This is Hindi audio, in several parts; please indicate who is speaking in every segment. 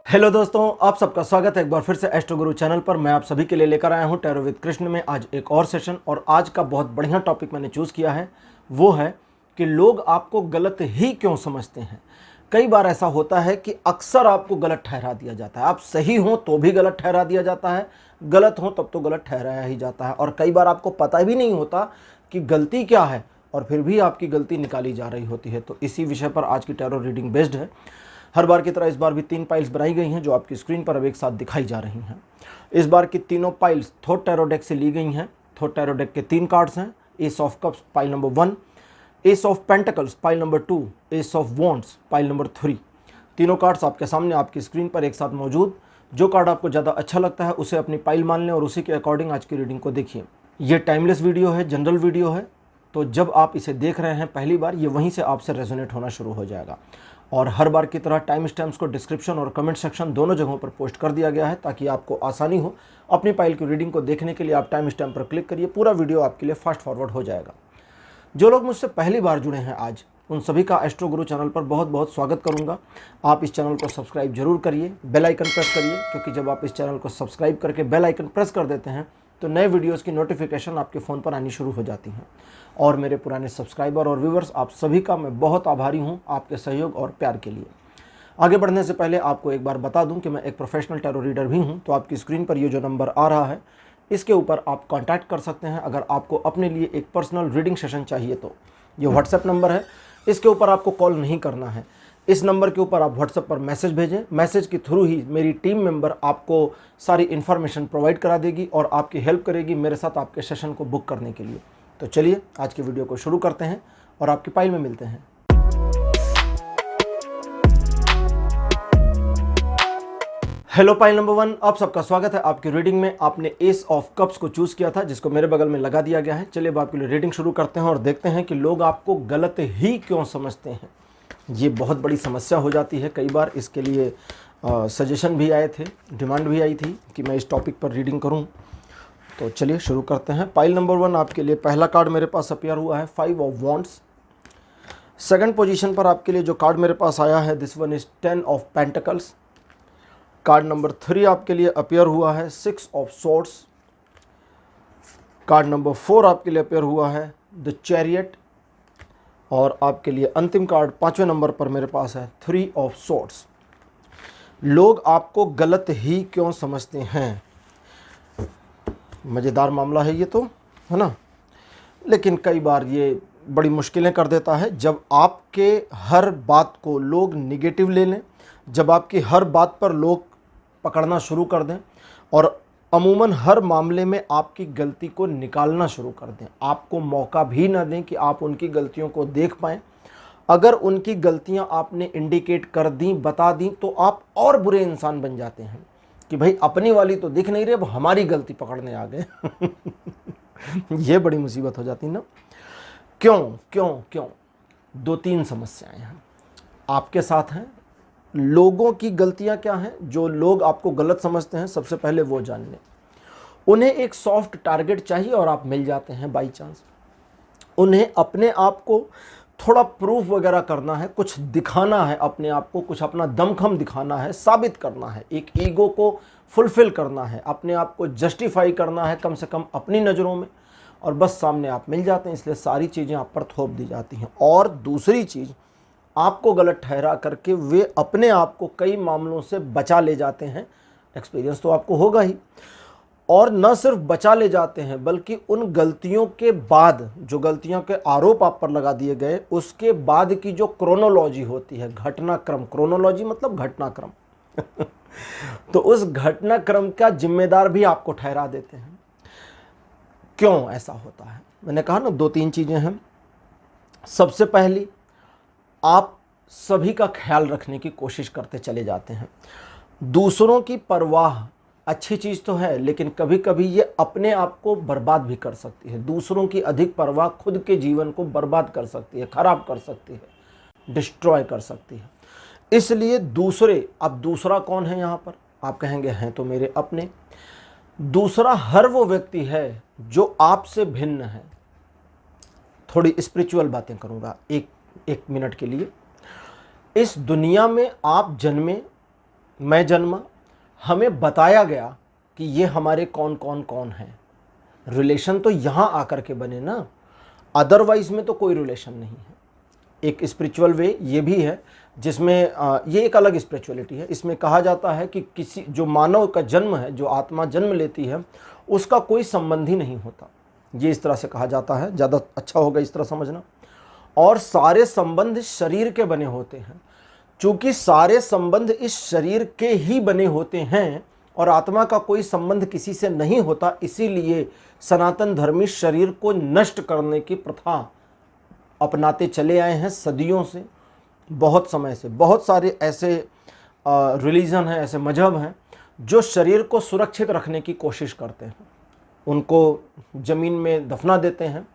Speaker 1: हेलो दोस्तों, आप सबका स्वागत है एक बार फिर से एस्ट्रो गुरु चैनल पर। मैं आप सभी के लिए लेकर आया हूं टैरो विद कृष्ण में आज एक और सेशन। और आज का बहुत बढ़िया टॉपिक मैंने चूज़ किया है, वो है कि लोग आपको गलत ही क्यों समझते हैं। कई बार ऐसा होता है कि अक्सर आपको गलत ठहरा दिया जाता है। आप सही हो तो भी गलत ठहरा दिया जाता है, गलत हो तब तो गलत ठहराया ही जाता है। और कई बार आपको पता भी नहीं होता कि गलती क्या है और फिर भी आपकी गलती निकाली जा रही होती है। तो इसी विषय पर आज की टैरो रीडिंग बेस्ड है। हर बार की तरह इस बार भी 3 पाइल्स बनाई गई हैं जो आपकी स्क्रीन पर अब एक साथ दिखाई जा रही हैं। इस बार की तीनों पाइल्स थॉट टैरो डेक से ली गई हैं। थॉट टैरो डेक के 3 कार्ड्स हैं। S of cups pile number 1, S of pentacles pile number 2, S of wands pile number 3। तीनों कार्ड्स आपके सामने आपकी स्क्रीन पर एक साथ मौजूद। जो कार्ड आपको ज़्यादा अच्छा लगता है उसे अपनी पाइल मान लें और उसी के अकॉर्डिंग आज की रीडिंग को देखिए। ये टाइमलेस वीडियो है, जनरल वीडियो है, तो जब आप इसे देख रहे हैं पहली बार, ये वहीं से आपसे रेजोनेट होना शुरू हो जाएगा। और हर बार की तरह टाइम स्टैम्प्स को डिस्क्रिप्शन और कमेंट सेक्शन दोनों जगहों पर पोस्ट कर दिया गया है ताकि आपको आसानी हो अपनी फाइल की रीडिंग को देखने के लिए। आप टाइम स्टैम्प पर क्लिक करिए, पूरा वीडियो आपके लिए फास्ट फॉरवर्ड हो जाएगा। जो लोग मुझसे पहली बार जुड़े हैं आज, उन सभी का एस्ट्रो गुरु चैनल पर बहुत बहुत स्वागत करूंगा। आप इस चैनल को सब्सक्राइब जरूर करिए, बेल आइकन प्रेस करिए, क्योंकि जब आप इस चैनल को सब्सक्राइब करके बेल आइकन प्रेस कर देते हैं तो नए वीडियोस की नोटिफिकेशन आपके फ़ोन पर आनी शुरू हो जाती हैं। और मेरे पुराने सब्सक्राइबर और व्यूवर्स, आप सभी का मैं बहुत आभारी हूँ आपके सहयोग और प्यार के लिए। आगे बढ़ने से पहले आपको एक बार बता दूं कि मैं एक प्रोफेशनल टैरो रीडर भी हूं। तो आपकी स्क्रीन पर ये जो नंबर आ रहा है, इसके ऊपर आप कांटेक्ट कर सकते हैं अगर आपको अपने लिए एक पर्सनल रीडिंग सेशन चाहिए तो। ये व्हाट्सएप नंबर है, इसके ऊपर आपको कॉल नहीं करना है। इस नंबर के ऊपर आप व्हाट्सएप पर मैसेज भेजें। मैसेज के थ्रू ही मेरी टीम मेंबर आपको सारी इन्फॉर्मेशन प्रोवाइड करा देगी और आपकी हेल्प करेगी मेरे साथ आपके सेशन को बुक करने के लिए। तो चलिए आज की वीडियो को शुरू करते हैं और आपकी फाइल में मिलते हैं। हेलो पाइल नंबर 1, आप सबका स्वागत है आपकी रीडिंग में। आपने एस ऑफ कप्स को चूज किया था, जिसको मेरे बगल में लगा दिया गया है। चलिए अब आपके लिए रीडिंग शुरू करते हैं और देखते हैं कि लोग आपको गलत ही क्यों समझते हैं। ये बहुत बड़ी समस्या हो जाती है कई बार। इसके लिए सजेशन भी आए थे, डिमांड भी आई थी कि मैं इस टॉपिक पर रीडिंग करूं। तो चलिए शुरू करते हैं। पाइल नंबर 1 आपके लिए पहला कार्ड मेरे पास अपीयर हुआ है 5 ऑफ वॉन्ड्स। सेकंड पोजीशन पर आपके लिए जो कार्ड मेरे पास आया है, this one is 10 of pentacles. Card number 3 आपके लिए अपीयर हुआ है 6 ऑफ सॉर्ड्स। कार्ड नंबर 4 आपके लिए अपीयर हुआ है द चैरियट। और आपके लिए अंतिम कार्ड 5वें नंबर पर मेरे पास है 3 ऑफ सॉर्ड्स। लोग आपको गलत ही क्यों समझते हैं, मज़ेदार मामला है ये तो, है ना। लेकिन कई बार ये बड़ी मुश्किलें कर देता है जब आपके हर बात को लोग निगेटिव ले लें, जब आपकी हर बात पर लोग पकड़ना शुरू कर दें और अमूमन हर मामले में आपकी गलती को निकालना शुरू कर दें, आपको मौका भी ना दें कि आप उनकी गलतियों को देख पाएँ। अगर उनकी गलतियां आपने इंडिकेट कर दी, बता दी, तो आप और बुरे इंसान बन जाते हैं कि भाई अपनी वाली तो दिख नहीं रही, अब हमारी गलती पकड़ने आ गए। ये बड़ी मुसीबत हो जाती ना। क्यों क्यों क्यों? 2-3 समस्याएं हैं आपके साथ हैं। लोगों की गलतियां क्या हैं जो लोग आपको गलत समझते हैं, सबसे पहले वो जान लें। उन्हें एक सॉफ्ट टारगेट चाहिए और आप मिल जाते हैं बाई चांस। उन्हें अपने आप को थोड़ा प्रूफ वगैरह करना है, कुछ दिखाना है अपने आप को, कुछ अपना दमखम दिखाना है, साबित करना है, एक ईगो को फुलफिल करना है, अपने आप को जस्टिफाई करना है कम से कम अपनी नज़रों में, और बस सामने आप मिल जाते हैं। इसलिए सारी चीज़ें आप पर थोप दी जाती हैं। और दूसरी चीज़, आपको गलत ठहरा करके वे अपने आप को कई मामलों से बचा ले जाते हैं। एक्सपीरियंस तो आपको होगा ही। और न सिर्फ बचा ले जाते हैं बल्कि उन गलतियों के बाद, जो गलतियों के आरोप आप पर लगा दिए गए, उसके बाद की जो क्रोनोलॉजी होती है, घटनाक्रम, क्रोनोलॉजी मतलब घटनाक्रम तो उस घटनाक्रम का जिम्मेदार भी आपको ठहरा देते हैं। क्यों ऐसा होता है? मैंने कहा ना 2-3 चीज़ें हैं। सबसे पहली, आप सभी का ख्याल रखने की कोशिश करते चले जाते हैं। दूसरों की परवाह अच्छी चीज़ तो है, लेकिन कभी कभी ये अपने आप को बर्बाद भी कर सकती है। दूसरों की अधिक परवाह खुद के जीवन को बर्बाद कर सकती है, खराब कर सकती है, डिस्ट्रॉय कर सकती है। इसलिए दूसरे, अब दूसरा कौन है यहाँ पर? आप कहेंगे हैं तो मेरे अपने। दूसरा हर वो व्यक्ति है जो आपसे भिन्न है। थोड़ी स्पिरिचुअल बातें करूँगा एक मिनट के लिए। इस दुनिया में आप जन्मे, मैं जन्मा, हमें बताया गया कि ये हमारे कौन कौन कौन हैं। रिलेशन तो यहाँ आकर के बने ना, अदरवाइज में तो कोई रिलेशन नहीं है। एक स्पिरिचुअल वे ये भी है जिसमें ये एक अलग स्पिरिचुअलिटी है। इसमें कहा जाता है कि किसी जो मानव का जन्म है, जो आत्मा जन्म लेती है, उसका कोई संबंध ही नहीं होता। ये इस तरह से कहा जाता है, ज़्यादा अच्छा होगा इस तरह समझना। और सारे संबंध शरीर के बने होते हैं। चूंकि सारे संबंध इस शरीर के ही बने होते हैं और आत्मा का कोई संबंध किसी से नहीं होता, इसीलिए सनातन धर्मी शरीर को नष्ट करने की प्रथा अपनाते चले आए हैं सदियों से, बहुत समय से। बहुत सारे ऐसे रिलीजन हैं, ऐसे मजहब हैं जो शरीर को सुरक्षित रखने की कोशिश करते हैं। उनको ज़मीन में दफना देते हैं,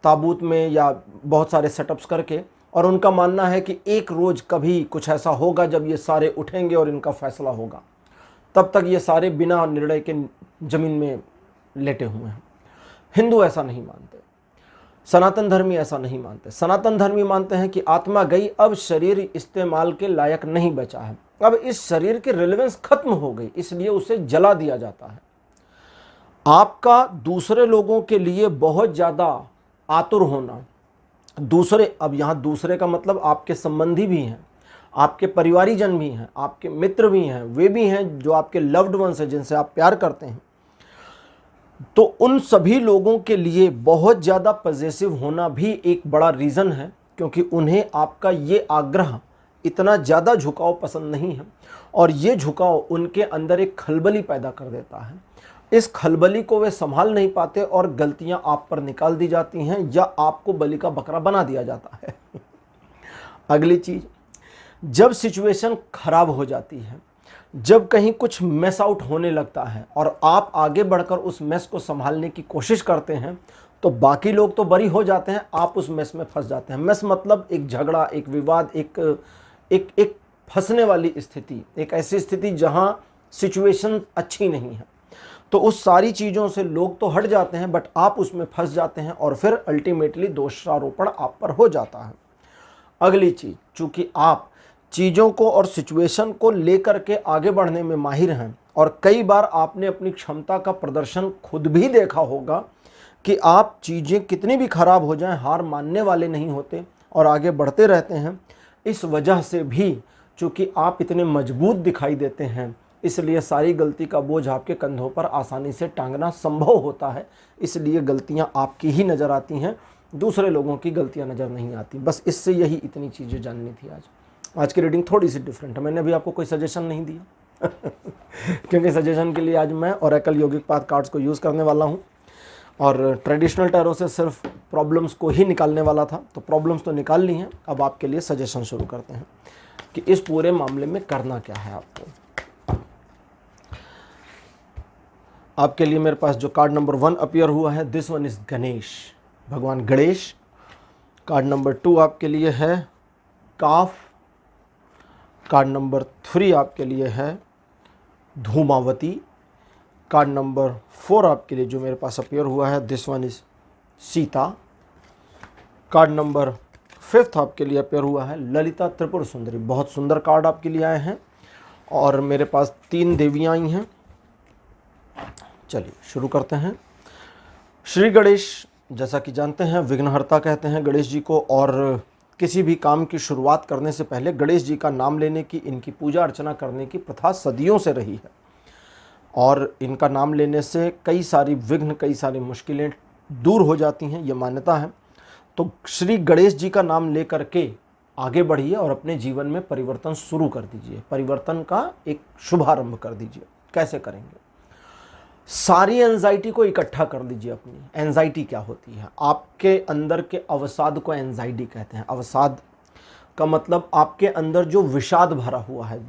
Speaker 1: ताबूत में या बहुत सारे सेटअप्स करके, और उनका मानना है कि एक रोज़ कभी कुछ ऐसा होगा जब ये सारे उठेंगे और इनका फैसला होगा। तब तक ये सारे बिना निर्णय के ज़मीन में लेटे हुए हैं। हिंदू ऐसा नहीं मानते, सनातन धर्मी ऐसा नहीं मानते। सनातन धर्मी मानते हैं कि आत्मा गई, अब शरीर इस्तेमाल के लायक नहीं बचा है, अब इस शरीर की रिलेवेंस खत्म हो गई, इसलिए उसे जला दिया जाता है। आपका दूसरे लोगों के लिए बहुत ज़्यादा आतुर होना, दूसरे, अब यहाँ दूसरे का मतलब आपके संबंधी भी हैं, आपके परिवारीजन भी हैं, आपके मित्र भी हैं, वे भी हैं जो आपके लव्ड वंस हैं, जिनसे आप प्यार करते हैं। तो उन सभी लोगों के लिए बहुत ज़्यादा पॉजिटिव होना भी एक बड़ा रीज़न है, क्योंकि उन्हें आपका ये आग्रह, इतना ज़्यादा झुकाव पसंद नहीं है, और ये झुकाव उनके अंदर एक खलबली पैदा कर देता है। इस खलबली को वे संभाल नहीं पाते और गलतियां आप पर निकाल दी जाती हैं या आपको बलि का बकरा बना दिया जाता है। अगली चीज़, जब सिचुएशन खराब हो जाती है, जब कहीं कुछ मेस आउट होने लगता है और आप आगे बढ़कर उस मेस को संभालने की कोशिश करते हैं, तो बाकी लोग तो बरी हो जाते हैं, आप उस मेस में फंस जाते हैं। मेस मतलब एक झगड़ा, एक विवाद, एक फंसने वाली स्थिति, एक ऐसी स्थिति जहां सिचुएशन अच्छी नहीं है। तो उस सारी चीज़ों से लोग तो हट जाते हैं, बट आप उसमें फंस जाते हैं और फिर अल्टीमेटली दोषारोपण आप पर हो जाता है। अगली चीज़, चूँकि आप चीज़ों को और सिचुएशन को लेकर के आगे बढ़ने में माहिर हैं, और कई बार आपने अपनी क्षमता का प्रदर्शन खुद भी देखा होगा कि आप चीज़ें कितनी भी खराब हो जाएं, हार मानने वाले नहीं होते और आगे बढ़ते रहते हैं। इस वजह से भी चूँकि आप इतने मजबूत दिखाई देते हैं, इसलिए सारी गलती का बोझ आपके कंधों पर आसानी से टांगना संभव होता है। इसलिए गलतियाँ आपकी ही नज़र आती हैं, दूसरे लोगों की गलतियाँ नज़र नहीं आती। बस इससे यही इतनी चीज़ें जाननी थी। आज की रीडिंग थोड़ी सी डिफरेंट है। मैंने अभी आपको कोई सजेशन नहीं दिया क्योंकि सजेशन के लिए आज मैं ओरेकल योगिक पाथ कार्ड्स को यूज़ करने वाला हूँ, और ट्रेडिशनल टैरो से सिर्फ प्रॉब्लम्स को ही निकालने वाला था। तो प्रॉब्लम्स तो निकाल ली हैं, अब आपके लिए सजेशन शुरू करते हैं कि इस पूरे मामले में करना क्या है आपको। आपके लिए मेरे पास जो कार्ड नंबर 1 अपीयर हुआ है, दिस वन इज़ गणेश, भगवान गणेश। कार्ड नंबर 2 आपके लिए है काफ। कार्ड नंबर 3 आपके लिए है धूमावती। कार्ड नंबर 4 आपके लिए जो मेरे पास अपीयर हुआ है, this one is Sita. Card number 5 आपके लिए अपीयर हुआ है ललिता त्रिपुर सुंदरी। बहुत सुंदर कार्ड आपके लिए आए हैं, और मेरे पास 3 देवियाँ आई हैं। चलिए शुरू करते हैं। श्री गणेश, जैसा कि जानते हैं, विघ्नहर्ता कहते हैं गणेश जी को, और किसी भी काम की शुरुआत करने से पहले गणेश जी का नाम लेने की, इनकी पूजा अर्चना करने की प्रथा सदियों से रही है, और इनका नाम लेने से कई सारी विघ्न, कई सारी मुश्किलें दूर हो जाती हैं, ये मान्यता है। तो श्री गणेश जी का नाम ले करके आगे बढ़िए और अपने जीवन में परिवर्तन शुरू कर दीजिए, परिवर्तन का एक शुभारंभ कर दीजिए। कैसे करेंगे? सारी एंजाइटी को इकट्ठा कर लीजिए अपनी। एंजाइटी क्या होती है? आपके अंदर के अवसाद को एंजाइटी कहते हैं। अवसाद का मतलब आपके अंदर जो विषाद भरा हुआ है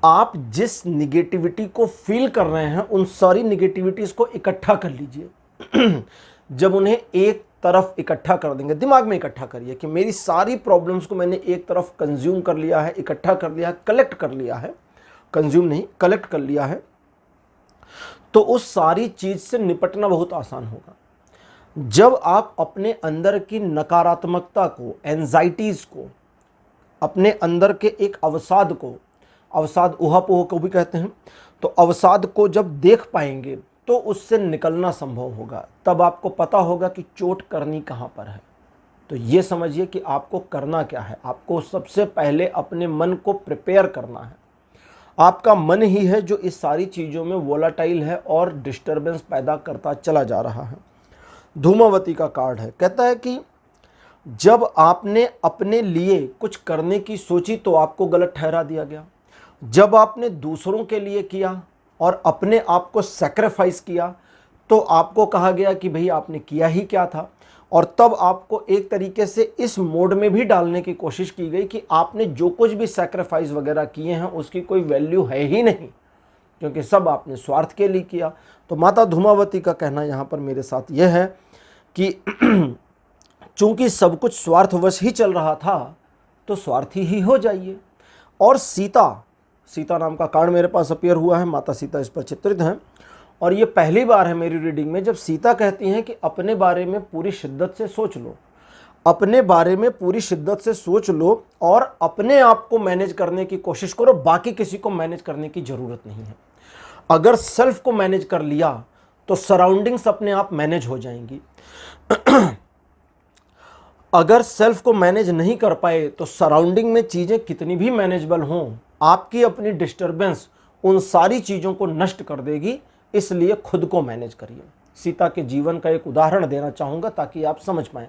Speaker 1: आप जिस निगेटिविटी को फील कर रहे हैं, उन सारी निगेटिविटीज़ को इकट्ठा कर लीजिए। जब उन्हें एक तरफ इकट्ठा कर देंगे, दिमाग में इकट्ठा करिए कि मेरी सारी प्रॉब्लम्स को मैंने एक तरफ कंज्यूम कर लिया है, इकट्ठा कर लिया है, कलेक्ट कर लिया है, कंज्यूम नहीं कलेक्ट कर लिया है, तो उस सारी चीज़ से निपटना बहुत आसान होगा। जब आप अपने अंदर की नकारात्मकता को, एंजाइटीज़ को, अपने अंदर के एक अवसाद को अवसाद ऊहापोह को भी कहते हैं। तो अवसाद को जब देख पाएंगे तो उससे निकलना संभव होगा, तब आपको पता होगा कि चोट करनी कहाँ पर है। तो ये समझिए कि आपको करना क्या है। आपको सबसे पहले अपने मन को प्रिपेयर करना है। आपका मन ही है जो इस सारी चीज़ों में वोलाटाइल है और डिस्टरबेंस पैदा करता चला जा रहा है। धूमावती का कार्ड है, कहता है कि जब आपने अपने लिए कुछ करने की सोची तो आपको गलत ठहरा दिया गया। जब आपने दूसरों के लिए किया और अपने आप को सैक्रिफाइस किया तो आपको कहा गया कि भाई आपने किया ही क्या था। और तब आपको एक तरीके से इस मोड में भी डालने की कोशिश की गई कि आपने जो कुछ भी सैक्रिफाइस वगैरह किए हैं उसकी कोई वैल्यू है ही नहीं, क्योंकि सब आपने स्वार्थ के लिए किया। तो माता धूमावती का कहना यहाँ पर मेरे साथ यह है कि चूंकि सब कुछ स्वार्थवश ही चल रहा था तो स्वार्थी ही हो जाइए। और सीता नाम का कार्ड मेरे पास अपीयर हुआ है, माता सीता इस पर चित्रित हैं। और ये पहली बार है मेरी रीडिंग में जब सीता कहती हैं कि अपने बारे में पूरी शिद्दत से सोच लो, अपने बारे में पूरी शिद्दत से सोच लो और अपने आप को मैनेज करने की कोशिश करो, बाकी किसी को मैनेज करने की ज़रूरत नहीं है। अगर सेल्फ को मैनेज कर लिया तो सराउंडिंग्स अपने आप मैनेज हो जाएंगी। अगर सेल्फ को मैनेज नहीं कर पाए तो सराउंडिंग में चीज़ें कितनी भी मैनेजेबल हों, आपकी अपनी डिस्टरबेंस उन सारी चीज़ों को नष्ट कर देगी। इसलिए खुद को मैनेज करिए। सीता के जीवन का एक उदाहरण देना चाहूँगा ताकि आप समझ पाएँ।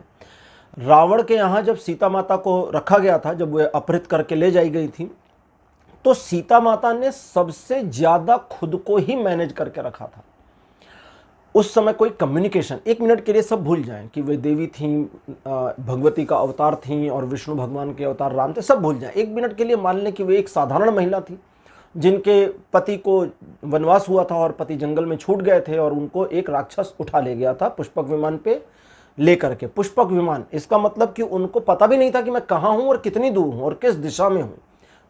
Speaker 1: रावण के यहाँ जब सीता माता को रखा गया था, जब वह अपहृत करके ले जाई गई थी, तो सीता माता ने सबसे ज़्यादा खुद को ही मैनेज करके रखा था। उस समय कोई कम्युनिकेशन, एक मिनट के लिए सब भूल जाएं कि वे देवी थीं, भगवती का अवतार थीं और विष्णु भगवान के अवतार राम थे, सब भूल जाएं। एक मिनट के लिए मान लें कि वे एक साधारण महिला थी जिनके पति को वनवास हुआ था और पति जंगल में छूट गए थे और उनको एक राक्षस उठा ले गया था पुष्पक विमान पे लेकर के। पुष्पक विमान, इसका मतलब कि उनको पता भी नहीं था कि मैं कहाँ हूँ और कितनी दूर हूँ और किस दिशा में हूँ,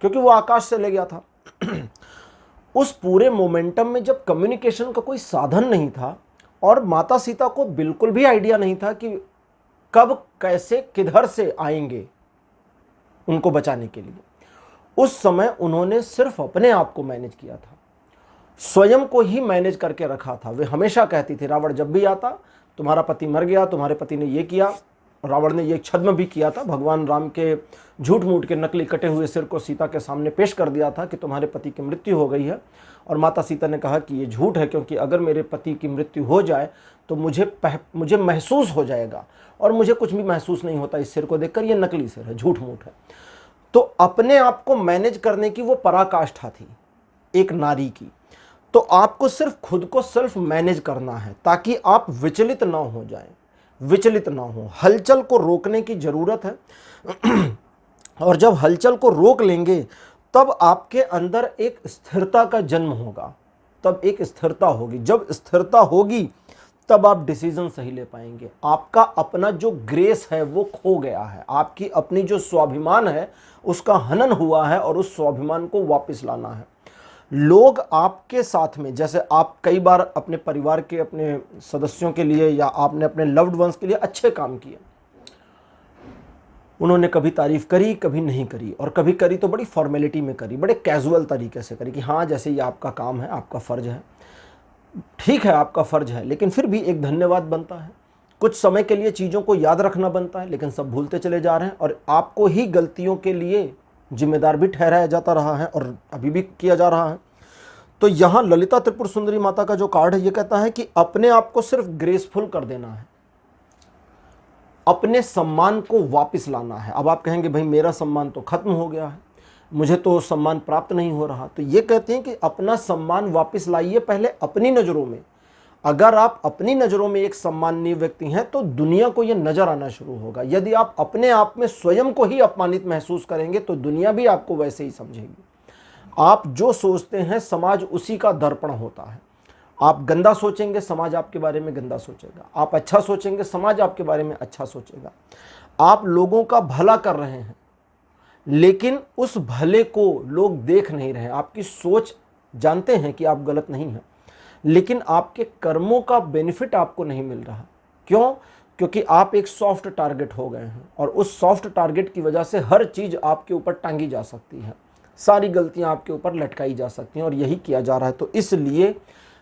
Speaker 1: क्योंकि वो आकाश से ले गया था। उस पूरे मोमेंटम में जब कम्युनिकेशन का कोई साधन नहीं था और माता सीता को बिल्कुल भी आइडिया नहीं था कि कब कैसे किधर से आएंगे उनको बचाने के लिए, उस समय उन्होंने सिर्फ अपने आप को मैनेज किया था, स्वयं को ही मैनेज करके रखा था। वे हमेशा कहती थी, रावण जब भी आता, तुम्हारा पति मर गया, तुम्हारे पति ने ये किया। रावण ने ये छद्म भी किया था, भगवान राम के झूठ मूठ के नकली कटे हुए सिर को सीता के सामने पेश कर दिया था कि तुम्हारे पति की मृत्यु हो गई है। और माता सीता ने कहा कि ये झूठ है, क्योंकि अगर मेरे पति की मृत्यु हो जाए तो मुझे महसूस हो जाएगा और मुझे कुछ भी महसूस नहीं होता इस सिर को देखकर, ये नकली सिर है, झूठ मूठ है। तो अपने आप को मैनेज करने की वो पराकाष्ठा थी एक नारी की। तो आपको सिर्फ खुद को सेल्फ मैनेज करना है ताकि आप विचलित ना हो जाएं, विचलित ना हो। हलचल को रोकने की जरूरत है और जब हलचल को रोक लेंगे तब आपके अंदर एक स्थिरता का जन्म होगा, तब एक स्थिरता होगी। जब स्थिरता होगी तब आप डिसीजन सही ले पाएंगे। आपका अपना जो ग्रेस है वो खो गया है, आपकी अपनी जो स्वाभिमान है उसका हनन हुआ है और उस स्वाभिमान को वापस लाना है। लोग आपके साथ में, जैसे आप कई बार अपने परिवार के अपने सदस्यों के लिए या आपने अपने लव्ड वंस के लिए अच्छे काम किए, उन्होंने कभी तारीफ करी कभी नहीं करी, और कभी करी तो बड़ी फॉर्मेलिटी में करी, बड़े कैजुअल तरीके से करी कि हाँ जैसे ये आपका काम है, आपका फ़र्ज है। ठीक है, आपका फ़र्ज है, लेकिन फिर भी एक धन्यवाद बनता है। कुछ समय के लिए चीज़ों को याद रखना बनता है, लेकिन सब भूलते चले जा रहे हैं और आपको ही गलतियों के लिए जिम्मेदार भी ठहराया जाता रहा है और अभी भी किया जा रहा है। तो यहाँ ललिता त्रिपुर सुंदरी माता का जो कार्ड है ये कहता है कि अपने आप को सिर्फ ग्रेसफुल कर देना है, अपने सम्मान को वापस लाना है। अब आप कहेंगे भाई मेरा सम्मान तो खत्म हो गया है, मुझे तो सम्मान प्राप्त नहीं हो रहा। तो ये कहते हैं कि अपना सम्मान वापस लाइए पहले अपनी नज़रों में। अगर आप अपनी नज़रों में एक सम्माननीय व्यक्ति हैं तो दुनिया को ये नज़र आना शुरू होगा। यदि आप अपने आप में स्वयं को ही अपमानित महसूस करेंगे तो दुनिया भी आपको वैसे ही समझेगी। आप जो सोचते हैं समाज उसी का दर्पण होता है। आप गंदा सोचेंगे समाज आपके बारे में गंदा सोचेगा, आप अच्छा सोचेंगे समाज आपके बारे में अच्छा सोचेगा। आप लोगों का भला कर रहे हैं लेकिन उस भले को लोग देख नहीं रहे। आपकी सोच जानते हैं कि आप गलत नहीं हैं, लेकिन आपके कर्मों का बेनिफिट आपको नहीं मिल रहा। क्यों? क्योंकि आप एक सॉफ्ट टारगेट हो गए हैं और उस सॉफ्ट टारगेट की वजह से हर चीज़ आपके ऊपर टांगी जा सकती है। सारी गलतियां आपके ऊपर लटकाई जा सकती हैं और यही किया जा रहा है। तो इसलिए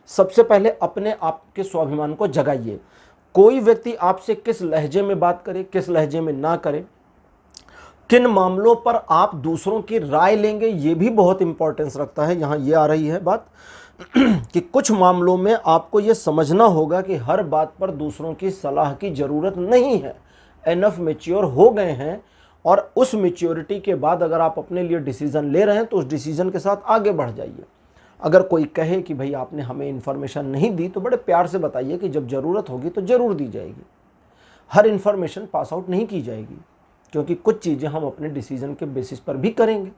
Speaker 1: सबसे पहले अपने आप के स्वाभिमान को जगाइए। कोई व्यक्ति आपसे किस लहजे में बात करे, किस लहजे में ना करे, किन मामलों पर आप दूसरों की राय लेंगे, ये भी बहुत इंपॉर्टेंस रखता है। यहाँ ये आ रही है बात कि कुछ मामलों में आपको ये समझना होगा कि हर बात पर दूसरों की सलाह की ज़रूरत नहीं है। एनफ मैच्योर हो गए हैं और उस मैच्योरिटी के बाद अगर आप अपने लिए डिसीज़न ले रहे हैं तो उस डिसीज़न के साथ आगे बढ़ जाइए। अगर कोई कहे कि भाई आपने हमें इन्फॉर्मेशन नहीं दी, तो बड़े प्यार से बताइए कि जब ज़रूरत होगी तो ज़रूर दी जाएगी। हर इन्फॉर्मेशन पास आउट नहीं की जाएगी, क्योंकि कुछ चीज़ें हम अपने डिसीज़न के बेसिस पर भी करेंगे।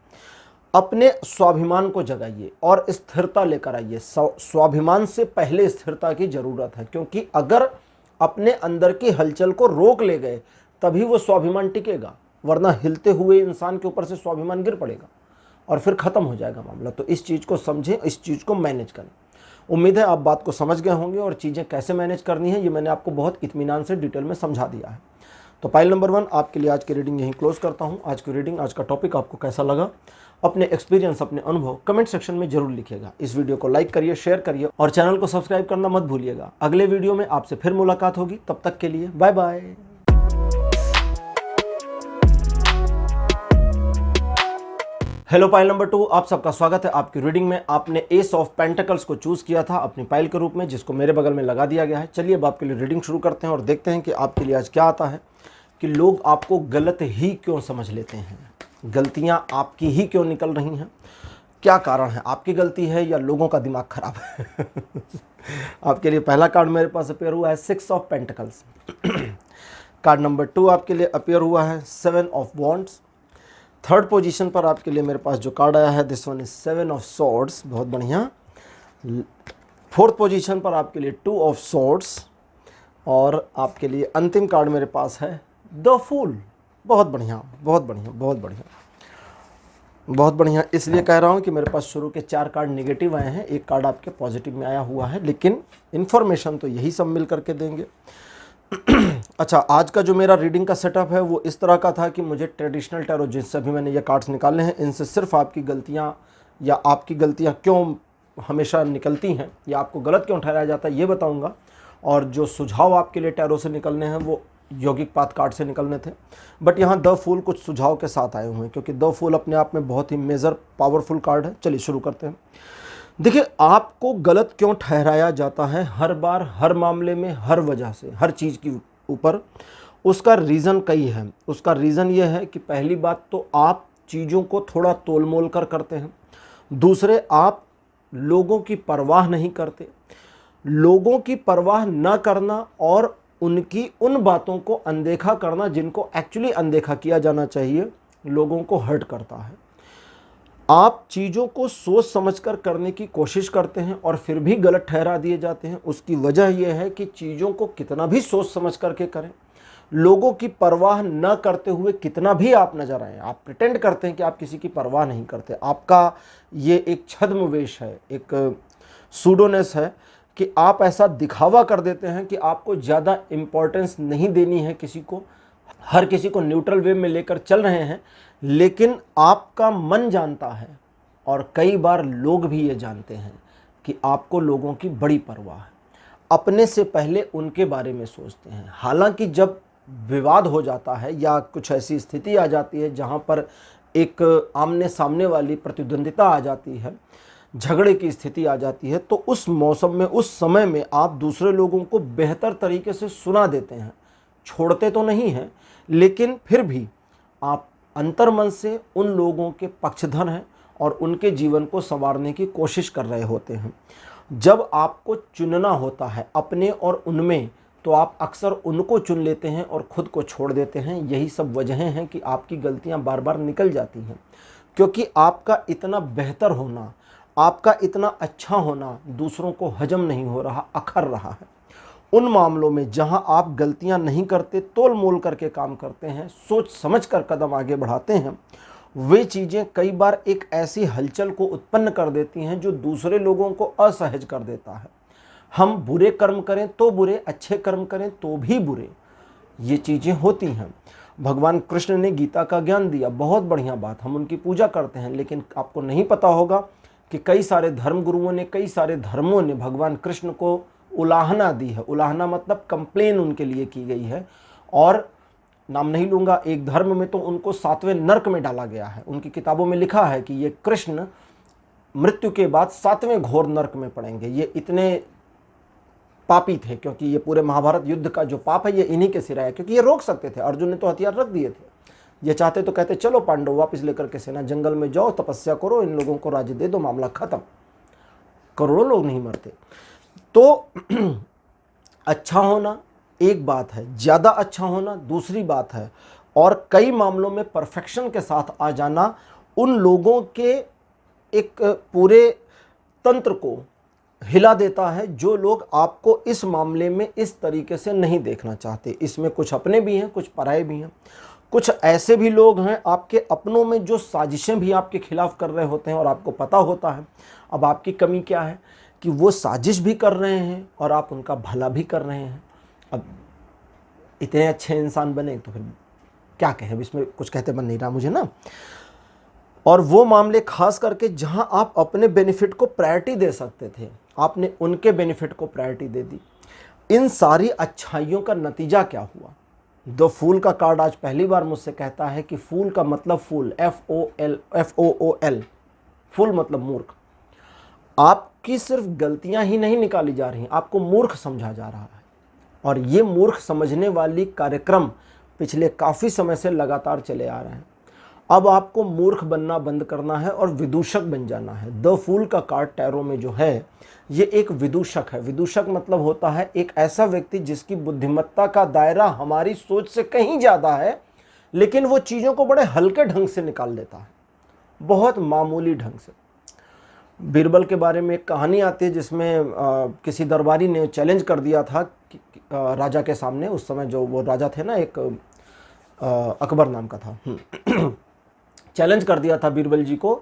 Speaker 1: अपने स्वाभिमान को जगाइए और स्थिरता लेकर आइए। स्वाभिमान से पहले स्थिरता की ज़रूरत है, क्योंकि अगर अपने अंदर की हलचल को रोक ले गए तभी वो स्वाभिमान टिकेगा, वरना हिलते हुए इंसान के ऊपर से स्वाभिमान गिर पड़ेगा और फिर ख़त्म हो जाएगा मामला। तो इस चीज़ को समझें, इस चीज़ को मैनेज करें। उम्मीद है आप बात को समझ गए होंगे और चीज़ें कैसे मैनेज करनी है ये मैंने आपको बहुत इत्मीनान से डिटेल में समझा दिया है। तो पाइल नंबर 1 आपके लिए आज की रीडिंग यहीं क्लोज करता हूँ। आज की रीडिंग, आज का टॉपिक आपको कैसा लगा, अपने एक्सपीरियंस, अपने अनुभव कमेंट सेक्शन में जरूर लिखिएगा। इस वीडियो को लाइक करिए, शेयर करिए और चैनल को सब्सक्राइब करना मत भूलिएगा। अगले वीडियो में आपसे फिर मुलाकात होगी, तब तक के लिए bye bye. Hello pile number 2, आप सबका स्वागत है आपकी रीडिंग में। आपने एस ऑफ पेंटिकल्स को चूज किया था अपनी पाइल के रूप में, जिसको मेरे बगल में लगा दिया गया है। चलिए अब आपके लिए रीडिंग शुरू करते हैं और देखते हैं कि आपके लिए आज क्या आता है, कि लोग आपको गलत ही क्यों समझ लेते हैं, गलतियां आपकी ही क्यों निकल रही हैं, क्या कारण है, आपकी गलती है या लोगों का दिमाग खराब है। आपके लिए पहला कार्ड मेरे पास अपेयर हुआ है 6 ऑफ पेंटिकल्स। कार्ड नंबर 2 आपके लिए अपेयर हुआ है 7 ऑफ वॉन्ड्स। थर्ड पोजीशन पर आपके लिए मेरे पास जो कार्ड आया है, this one is 7 of swords, बहुत बढ़िया। फोर्थ पोजीशन पर आपके लिए 2 ऑफ सॉर्ड्स और आपके लिए अंतिम कार्ड मेरे पास है द फूल। बहुत बढ़िया, बहुत बढ़िया, बहुत बढ़िया, बहुत बढ़िया। इसलिए कह रहा हूँ कि मेरे पास शुरू के 4 कार्ड नेगेटिव आए हैं, एक कार्ड आपके पॉजिटिव में आया हुआ है, लेकिन इन्फॉर्मेशन तो यही सब मिल करके देंगे। अच्छा, आज का जो मेरा रीडिंग का सेटअप है वो इस तरह का था कि मुझे ट्रेडिशनल टैरो जिनसे भी मैंने ये कार्ड्स निकाले हैं, इनसे सिर्फ आपकी गलतियाँ या आपकी गलतियाँ क्यों हमेशा निकलती हैं या आपको गलत क्यों ठहराया जाता है ये बताऊंगा। और जो सुझाव आपके लिए टैरो से निकलने हैं वो यौगिक पाथ कार्ड से निकलने थे, बट यहाँ द फूल कुछ सुझाव के साथ आए हुए हैं, क्योंकि द फूल अपने आप में बहुत ही मेजर पावरफुल कार्ड है। चलिए शुरू करते हैं। देखिए, आपको गलत क्यों ठहराया जाता है हर बार, हर मामले में, हर वजह से, हर चीज़ के ऊपर, उसका रीज़न कई है। उसका रीज़न ये है कि पहली बात तो आप चीज़ों को थोड़ा तोल मोल कर करते हैं। दूसरे, आप लोगों की परवाह नहीं करते। लोगों की परवाह न करना और उनकी उन बातों को अनदेखा करना जिनको एक्चुअली अनदेखा किया जाना चाहिए, लोगों को हर्ट करता है। आप चीज़ों को सोच समझकर करने की कोशिश करते हैं और फिर भी गलत ठहरा दिए जाते हैं। उसकी वजह यह है कि चीज़ों को कितना भी सोच समझ करके करें, लोगों की परवाह न करते हुए कितना भी आप नजर आए, आप प्रिटेंड करते हैं कि आप किसी की परवाह नहीं करते। आपका ये एक छद्मवेश है, एक सूडोनेस है कि आप ऐसा दिखावा कर देते हैं कि आपको ज़्यादा इम्पोर्टेंस नहीं देनी है किसी को, हर किसी को न्यूट्रल वे में लेकर चल रहे हैं। लेकिन आपका मन जानता है और कई बार लोग भी ये जानते हैं कि आपको लोगों की बड़ी परवाह है। अपने से पहले उनके बारे में सोचते हैं। हालांकि जब विवाद हो जाता है या कुछ ऐसी स्थिति आ जाती है जहां पर एक आमने सामने वाली प्रतिद्वंदिता आ जाती है, झगड़े की स्थिति आ जाती है, तो उस मौसम में, उस समय में आप दूसरे लोगों को बेहतर तरीके से सुना देते हैं। छोड़ते तो नहीं हैं, लेकिन फिर भी आप अंतर्मन से उन लोगों के पक्षधर हैं और उनके जीवन को संवारने की कोशिश कर रहे होते हैं। जब आपको चुनना होता है अपने और उनमें, तो आप अक्सर उनको चुन लेते हैं और खुद को छोड़ देते हैं। यही सब वजहें हैं कि आपकी गलतियां बार बार निकल जाती हैं, क्योंकि आपका इतना बेहतर होना, आपका इतना अच्छा होना दूसरों को हजम नहीं हो रहा, अखर रहा है। उन मामलों में जहां आप गलतियां नहीं करते, तोल मोल करके काम करते हैं, सोच समझ कर कदम आगे बढ़ाते हैं, वे चीज़ें कई बार एक ऐसी हलचल को उत्पन्न कर देती हैं जो दूसरे लोगों को असहज कर देता है। हम बुरे कर्म करें तो बुरे, अच्छे कर्म करें तो भी बुरे, ये चीज़ें होती हैं। भगवान कृष्ण ने गीता का ज्ञान दिया, बहुत बढ़िया बात, हम उनकी पूजा करते हैं। लेकिन आपको नहीं पता होगा कि कई सारे धर्मगुरुओं ने, कई सारे धर्मों ने भगवान कृष्ण को उलाहना दी है। उलाहना मतलब कंप्लेन उनके लिए की गई है, और नाम नहीं लूँगा, एक धर्म में तो उनको 7वें नरक में डाला गया है। उनकी किताबों में लिखा है कि ये कृष्ण मृत्यु के बाद 7वें घोर नरक में पड़ेंगे। ये इतने पापी थे, क्योंकि ये पूरे महाभारत युद्ध का जो पाप है ये इन्हीं के सिर आया, क्योंकि ये रोक सकते थे। अर्जुन ने तो हथियार रख दिए थे, ये चाहते तो कहते चलो पांडव वापस लेकर के सेना जंगल में जाओ, तपस्या करो, इन लोगों को राज्य दे दो, मामला खत्म, करोड़ों लोग नहीं मरते। तो अच्छा होना एक बात है, ज़्यादा अच्छा होना दूसरी बात है, और कई मामलों में परफेक्शन के साथ आ जाना उन लोगों के एक पूरे तंत्र को हिला देता है, जो लोग आपको इस मामले में इस तरीके से नहीं देखना चाहते। इसमें कुछ अपने भी हैं, कुछ पराये भी हैं, कुछ ऐसे भी लोग हैं आपके अपनों में जो साजिशें भी आपके खिलाफ कर रहे होते हैं और आपको पता होता है। अब आपकी कमी क्या है कि वो साजिश भी कर रहे हैं और आप उनका भला भी कर रहे हैं। अब इतने अच्छे इंसान बने तो फिर क्या कहें, इसमें कुछ कहते बन नहीं रहा मुझे ना। और वो मामले खास करके जहां आप अपने बेनिफिट को प्रायोरिटी दे सकते थे, आपने उनके बेनिफिट को प्रायोरिटी दे दी। इन सारी अच्छाइयों का नतीजा क्या हुआ? द फूल का कार्ड आज पहली बार मुझसे कहता है कि फूल का मतलब फूल, FOOL, फूल मतलब मूर्ख। आपकी सिर्फ गलतियां ही नहीं निकाली जा रही, आपको मूर्ख समझा जा रहा है। और ये मूर्ख समझने वाली कार्यक्रम पिछले काफ़ी समय से लगातार चले आ रहे हैं। अब आपको मूर्ख बनना बंद करना है और विदूषक बन जाना है। द फूल का कार्ड टैरो में जो है ये एक विदूषक है। विदूषक मतलब होता है एक ऐसा व्यक्ति जिसकी बुद्धिमत्ता का दायरा हमारी सोच से कहीं ज़्यादा है, लेकिन वो चीज़ों को बड़े हल्के ढंग से निकाल देता है, बहुत मामूली ढंग से। बीरबल के बारे में एक कहानी आती है जिसमें किसी दरबारी ने चैलेंज कर दिया था राजा के सामने। उस समय जो वो राजा थे ना, एक अकबर नाम का था, चैलेंज कर दिया था बीरबल जी को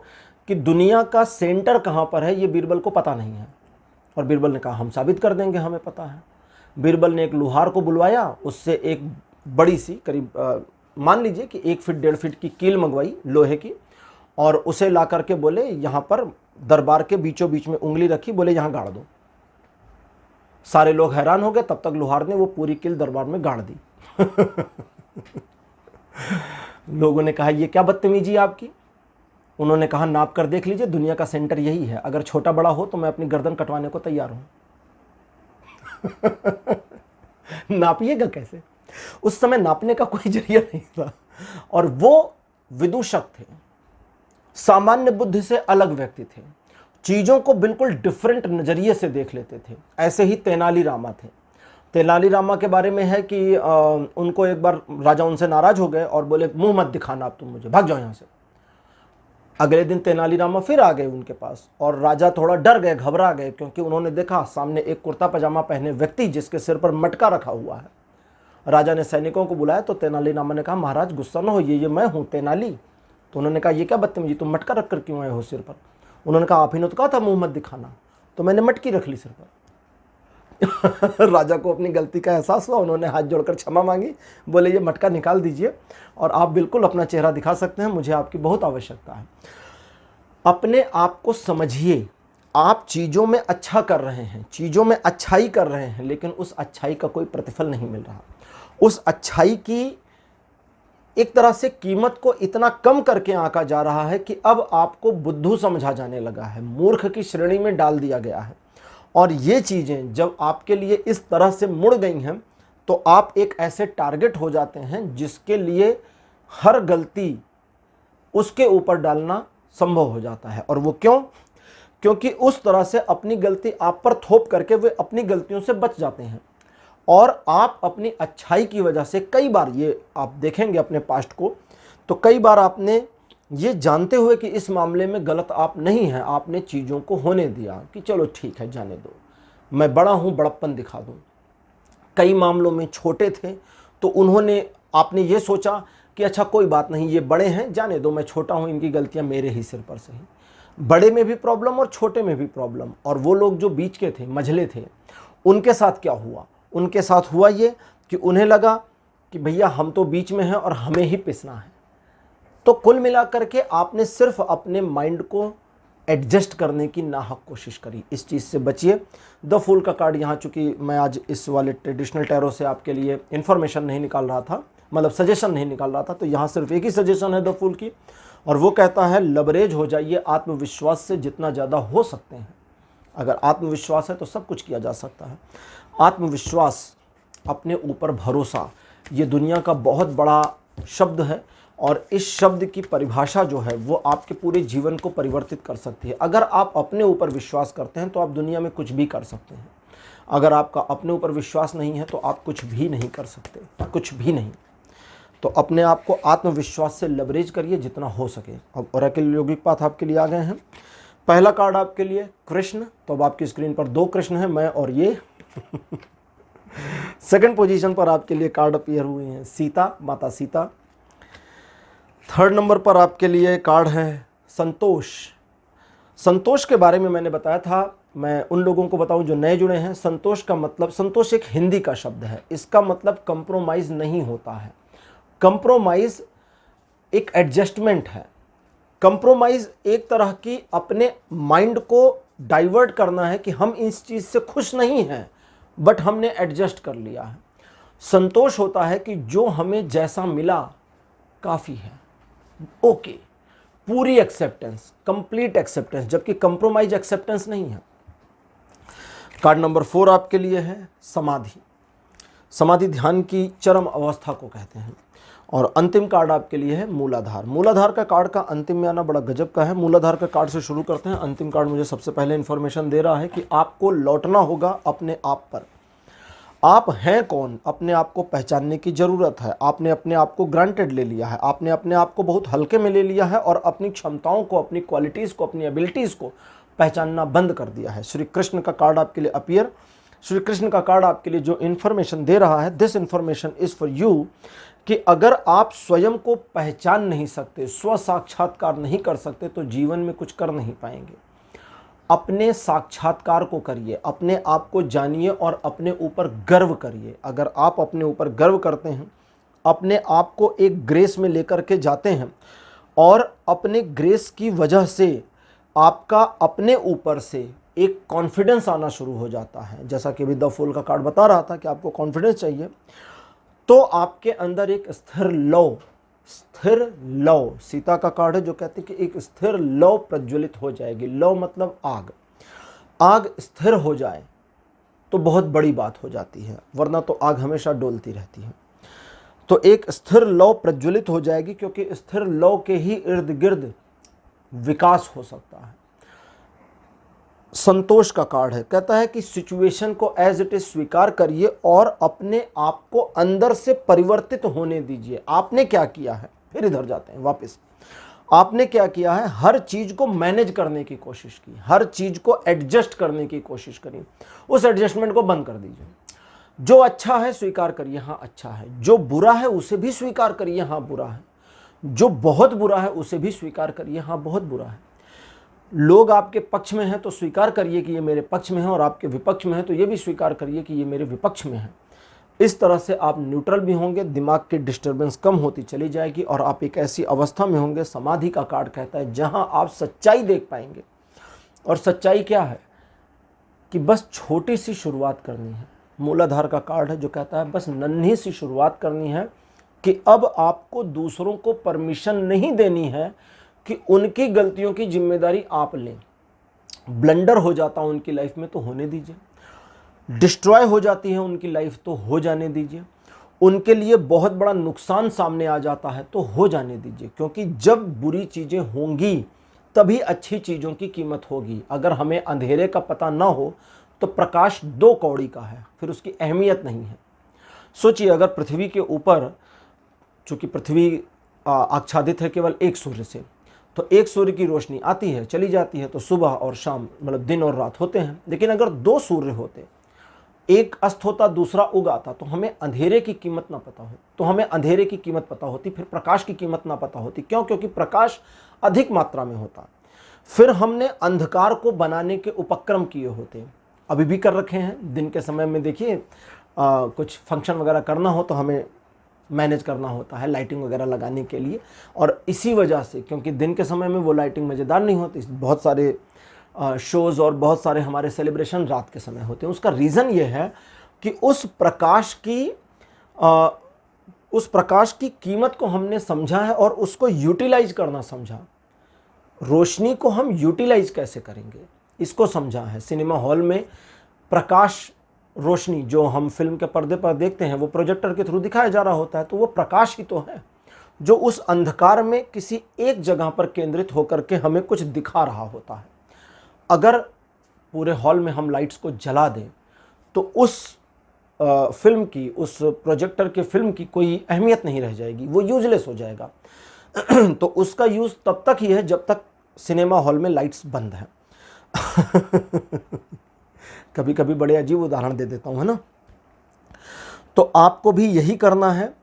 Speaker 1: कि दुनिया का सेंटर कहाँ पर है ये बीरबल को पता नहीं है। और बीरबल ने कहा हम साबित कर देंगे, हमें पता है। बीरबल ने एक लुहार को बुलवाया, उससे एक बड़ी सी करीब मान लीजिए कि 1 फीट 1.5 फीट की कील मंगवाई लोहे की, और उसे ला करके बोले यहाँ पर दरबार के बीचों बीच में उंगली रखी, बोले यहाँ गाड़ दो। सारे लोग हैरान हो गए, तब तक लुहार ने वो पूरी कील दरबार में गाड़ दी। लोगों ने कहा ये क्या बदतमीजी आपकी। उन्होंने कहा नाप कर देख लीजिए, दुनिया का सेंटर यही है, अगर छोटा बड़ा हो तो मैं अपनी गर्दन कटवाने को तैयार हूं। नापिएगा कैसे? उस समय नापने का कोई जरिया नहीं था। और वो विदूषक थे, सामान्य बुद्धि से अलग व्यक्ति थे, चीजों को बिल्कुल डिफरेंट नजरिए से देख लेते थे। ऐसे ही तेनालीरामा थे। तेनालीरामा के बारे में है कि उनको एक बार राजा उनसे नाराज हो गए और बोले मुंह मत दिखाना, अब तुम मुझे, भाग जाओ यहाँ से। अगले दिन तेनालीरामा फिर आ गए उनके पास, और राजा थोड़ा डर गए, घबरा गए, क्योंकि उन्होंने देखा सामने एक कुर्ता पजामा पहने व्यक्ति जिसके सिर पर मटका रखा हुआ है। राजा ने सैनिकों को बुलाया तो तेनालीरामा ने कहा महाराज गुस्सा न हो, ये मैं हूँ तेनाली। तो उन्होंने कहा ये क्या बदतमीजी, तुम मटका रख कर क्यों आए हो सिर पर? उन्होंने कहा आप ही ने तो कहा था मुंह मत दिखाना, तो मैंने मटकी रख ली सिर पर। राजा को अपनी गलती का एहसास हुआ, उन्होंने हाथ जोड़कर क्षमा मांगी, बोले ये मटका निकाल दीजिए और आप बिल्कुल अपना चेहरा दिखा सकते हैं, मुझे आपकी बहुत आवश्यकता है। अपने आप को समझिए, आप चीज़ों में अच्छा कर रहे हैं, चीज़ों में अच्छाई कर रहे हैं, लेकिन उस अच्छाई का कोई प्रतिफल नहीं मिल रहा। उस अच्छाई की एक तरह से कीमत को इतना कम करके आंका जा रहा है कि अब आपको बुद्धू समझा जाने लगा है, मूर्ख की श्रेणी में डाल दिया गया है। और ये चीज़ें जब आपके लिए इस तरह से मुड़ गई हैं तो आप एक ऐसे टारगेट हो जाते हैं जिसके लिए हर गलती उसके ऊपर डालना संभव हो जाता है। और वो क्यों? क्योंकि उस तरह से अपनी गलती आप पर थोप करके वे अपनी गलतियों से बच जाते हैं। और आप अपनी अच्छाई की वजह से कई बार, ये आप देखेंगे अपने पास्ट को, तो कई बार आपने ये जानते हुए कि इस मामले में गलत आप नहीं हैं, आपने चीज़ों को होने दिया कि चलो ठीक है जाने दो, मैं बड़ा हूँ, बड़प्पन दिखा दूँ। कई मामलों में छोटे थे तो आपने ये सोचा कि अच्छा कोई बात नहीं, ये बड़े हैं, जाने दो, मैं छोटा हूँ, इनकी गलतियाँ मेरे ही सिर पर सही। बड़े में भी प्रॉब्लम और छोटे में भी प्रॉब्लम। और वो लोग जो बीच के थे, मझले थे, उनके साथ क्या हुआ? उनके साथ हुआ ये कि उन्हें लगा कि भैया हम तो बीच में हैं और हमें ही पिसना है। तो कुल मिलाकर के आपने सिर्फ अपने माइंड को एडजस्ट करने की नाहक कोशिश करी। इस चीज़ से बचिए। द फूल का कार्ड यहाँ, चूँकि मैं आज इस वाले ट्रेडिशनल टैरो से आपके लिए इन्फॉर्मेशन नहीं निकाल रहा था, मतलब सजेशन नहीं निकाल रहा था, तो यहाँ सिर्फ एक ही सजेशन है द फूल की, और वो कहता है लबरेज हो जाइए आत्मविश्वास से जितना ज़्यादा हो सकते हैं। अगर आत्मविश्वास है तो सब कुछ किया जा सकता है। आत्मविश्वास, अपने ऊपर भरोसा, ये दुनिया का बहुत बड़ा शब्द है, और इस शब्द की परिभाषा जो है वो आपके पूरे जीवन को परिवर्तित कर सकती है। अगर आप अपने ऊपर विश्वास करते हैं तो आप दुनिया में कुछ भी कर सकते हैं। अगर आपका अपने ऊपर विश्वास नहीं है तो आप कुछ भी नहीं कर सकते, कुछ भी नहीं। तो अपने आप को आत्मविश्वास से लवरेज करिए जितना हो सके। अब ओरेकल यौगिक पाथ आपके लिए आ गए हैं। पहला कार्ड आपके लिए कृष्ण, तो अब आपकी स्क्रीन पर 2 कृष्ण हैं, मैं और ये। सेकंड पोजीशन पर आपके लिए कार्ड अपीयर हुए हैं सीता, माता सीता। थर्ड नंबर पर आपके लिए कार्ड है संतोष। संतोष के बारे में मैंने बताया था, मैं उन लोगों को बताऊं जो नए जुड़े हैं। संतोष का मतलब, संतोष एक हिंदी का शब्द है, इसका मतलब कंप्रोमाइज़ नहीं होता है। कंप्रोमाइज़ एक एडजस्टमेंट है। कंप्रोमाइज़ एक तरह की अपने माइंड को डाइवर्ट करना है कि हम इस चीज़ से खुश नहीं हैं बट हमने एडजस्ट कर लिया है। संतोष होता है कि जो हमें जैसा मिला काफ़ी है, ओके, पूरी एक्सेप्टेंस, कंप्लीट एक्सेप्टेंस, जबकि कंप्रोमाइज एक्सेप्टेंस नहीं है। कार्ड नंबर 4 आपके लिए है समाधि। समाधि ध्यान की चरम अवस्था को कहते हैं। और अंतिम कार्ड आपके लिए है मूलाधार। मूलाधार का कार्ड का अंतिम में आना बड़ा गजब का है। मूलाधार का कार्ड से शुरू करते हैं। अंतिम कार्ड मुझे सबसे पहले इंफॉर्मेशन दे रहा है कि आपको लौटना होगा अपने आप पर। आप हैं कौन, अपने आप को पहचानने की ज़रूरत है। आपने अपने आप को ग्रांटेड ले लिया है, आपने अपने आप को बहुत हल्के में ले लिया है और अपनी क्षमताओं को, अपनी क्वालिटीज़ को, अपनी एबिलिटीज़ को पहचानना बंद कर दिया है। श्री कृष्ण का कार्ड आपके लिए अपीयर। श्री कृष्ण का कार्ड आपके लिए जो इन्फॉर्मेशन दे रहा है, this information is for you, कि अगर आप स्वयं को पहचान नहीं सकते, स्व साक्षात्कार नहीं कर सकते, तो जीवन में कुछ कर नहीं पाएंगे। अपने साक्षात्कार को करिए, अपने आप को जानिए और अपने ऊपर गर्व करिए। अगर आप अपने ऊपर गर्व करते हैं, अपने आप को एक ग्रेस में लेकर के जाते हैं और अपने ग्रेस की वजह से आपका अपने ऊपर से एक कॉन्फिडेंस आना शुरू हो जाता है, जैसा कि अभी द फूल का कार्ड बता रहा था कि आपको कॉन्फिडेंस चाहिए, तो आपके अंदर एक स्थिर लौ, सीता का कार्ड है जो कहते हैं कि एक स्थिर लौ प्रज्वलित हो जाएगी। लौ मतलब आग। आग स्थिर हो जाए तो बहुत बड़ी बात हो जाती है, वरना तो आग हमेशा डोलती रहती है। तो एक स्थिर लौ प्रज्वलित हो जाएगी, क्योंकि स्थिर लौ के ही इर्द गिर्द विकास हो सकता है। संतोष का कार्ड है, कहता है कि सिचुएशन को एज इट इज स्वीकार करिए और अपने आप को अंदर से परिवर्तित होने दीजिए। आपने क्या किया है, फिर इधर जाते हैं वापस। आपने क्या किया है, हर चीज को मैनेज करने की कोशिश की, हर चीज को एडजस्ट करने की कोशिश करी। उस एडजस्टमेंट को बंद कर दीजिए। जो अच्छा है स्वीकार करिए, हाँ अच्छा है। जो बुरा है उसे भी स्वीकार करिए, हाँ बुरा है। जो बहुत बुरा है उसे भी स्वीकार करिए, हाँ बहुत बुरा है। लोग आपके पक्ष में हैं तो स्वीकार करिए कि ये मेरे पक्ष में है, और आपके विपक्ष में है तो ये भी स्वीकार करिए कि ये मेरे विपक्ष में है। इस तरह से आप न्यूट्रल भी होंगे, दिमाग की डिस्टर्बेंस कम होती चली जाएगी और आप एक ऐसी अवस्था में होंगे, समाधि का कार्ड कहता है, जहां आप सच्चाई देख पाएंगे। और सच्चाई क्या है कि बस छोटी सी शुरुआत करनी है। मूलाधार का कार्ड है जो कहता है बस नन्ही सी शुरुआत करनी है, कि अब आपको दूसरों को परमिशन नहीं देनी है कि उनकी गलतियों की जिम्मेदारी आप लें। ब्लंडर हो जाता है उनकी लाइफ में तो होने दीजिए, डिस्ट्रॉय हो जाती है उनकी लाइफ तो हो जाने दीजिए, उनके लिए बहुत बड़ा नुकसान सामने आ जाता है तो हो जाने दीजिए। क्योंकि जब बुरी चीज़ें होंगी तभी अच्छी चीज़ों की कीमत होगी। अगर हमें अंधेरे का पता ना हो तो प्रकाश 2 कौड़ी का है, फिर उसकी अहमियत नहीं है। सोचिए, अगर पृथ्वी के ऊपर, चूँकि पृथ्वी आच्छादित है केवल एक सूर्य से, तो एक सूर्य की रोशनी आती है चली जाती है, तो सुबह और शाम मतलब दिन और रात होते हैं। लेकिन अगर 2 सूर्य होते, एक अस्त होता दूसरा उग आता, तो हमें अंधेरे की कीमत ना पता हो, तो हमें अंधेरे की कीमत पता होती, फिर प्रकाश की कीमत ना पता होती। क्यों? क्योंकि प्रकाश अधिक मात्रा में होता। फिर हमने अंधकार को बनाने के उपक्रम किए होते, अभी भी कर रखे हैं। दिन के समय में देखिए कुछ फंक्शन वगैरह करना हो तो हमें मैनेज करना होता है लाइटिंग वगैरह लगाने के लिए। और इसी वजह से, क्योंकि दिन के समय में वो लाइटिंग मज़ेदार नहीं होती, बहुत सारे शोज़ और बहुत सारे हमारे सेलिब्रेशन रात के समय होते हैं। उसका रीज़न ये है कि उस प्रकाश की कीमत को हमने समझा है और उसको यूटिलाइज करना समझा। रोशनी को हम यूटिलाइज कैसे करेंगे इसको समझा है। सिनेमा हॉल में प्रकाश, रोशनी जो हम फिल्म के पर्दे पर देखते हैं वो प्रोजेक्टर के थ्रू दिखाया जा रहा होता है, तो वो प्रकाश ही तो है जो उस अंधकार में किसी एक जगह पर केंद्रित होकर के हमें कुछ दिखा रहा होता है। अगर पूरे हॉल में हम लाइट्स को जला दें तो उस फिल्म की, उस प्रोजेक्टर के फिल्म की कोई अहमियत नहीं रह जाएगी, वो यूजलेस हो जाएगा। तो उसका यूज़ तब तक ही है जब तक सिनेमा हॉल में लाइट्स बंद हैं। कभी कभी बड़े अजीब उदाहरण दे देता हूँ, है ना। तो आपको भी यही करना है,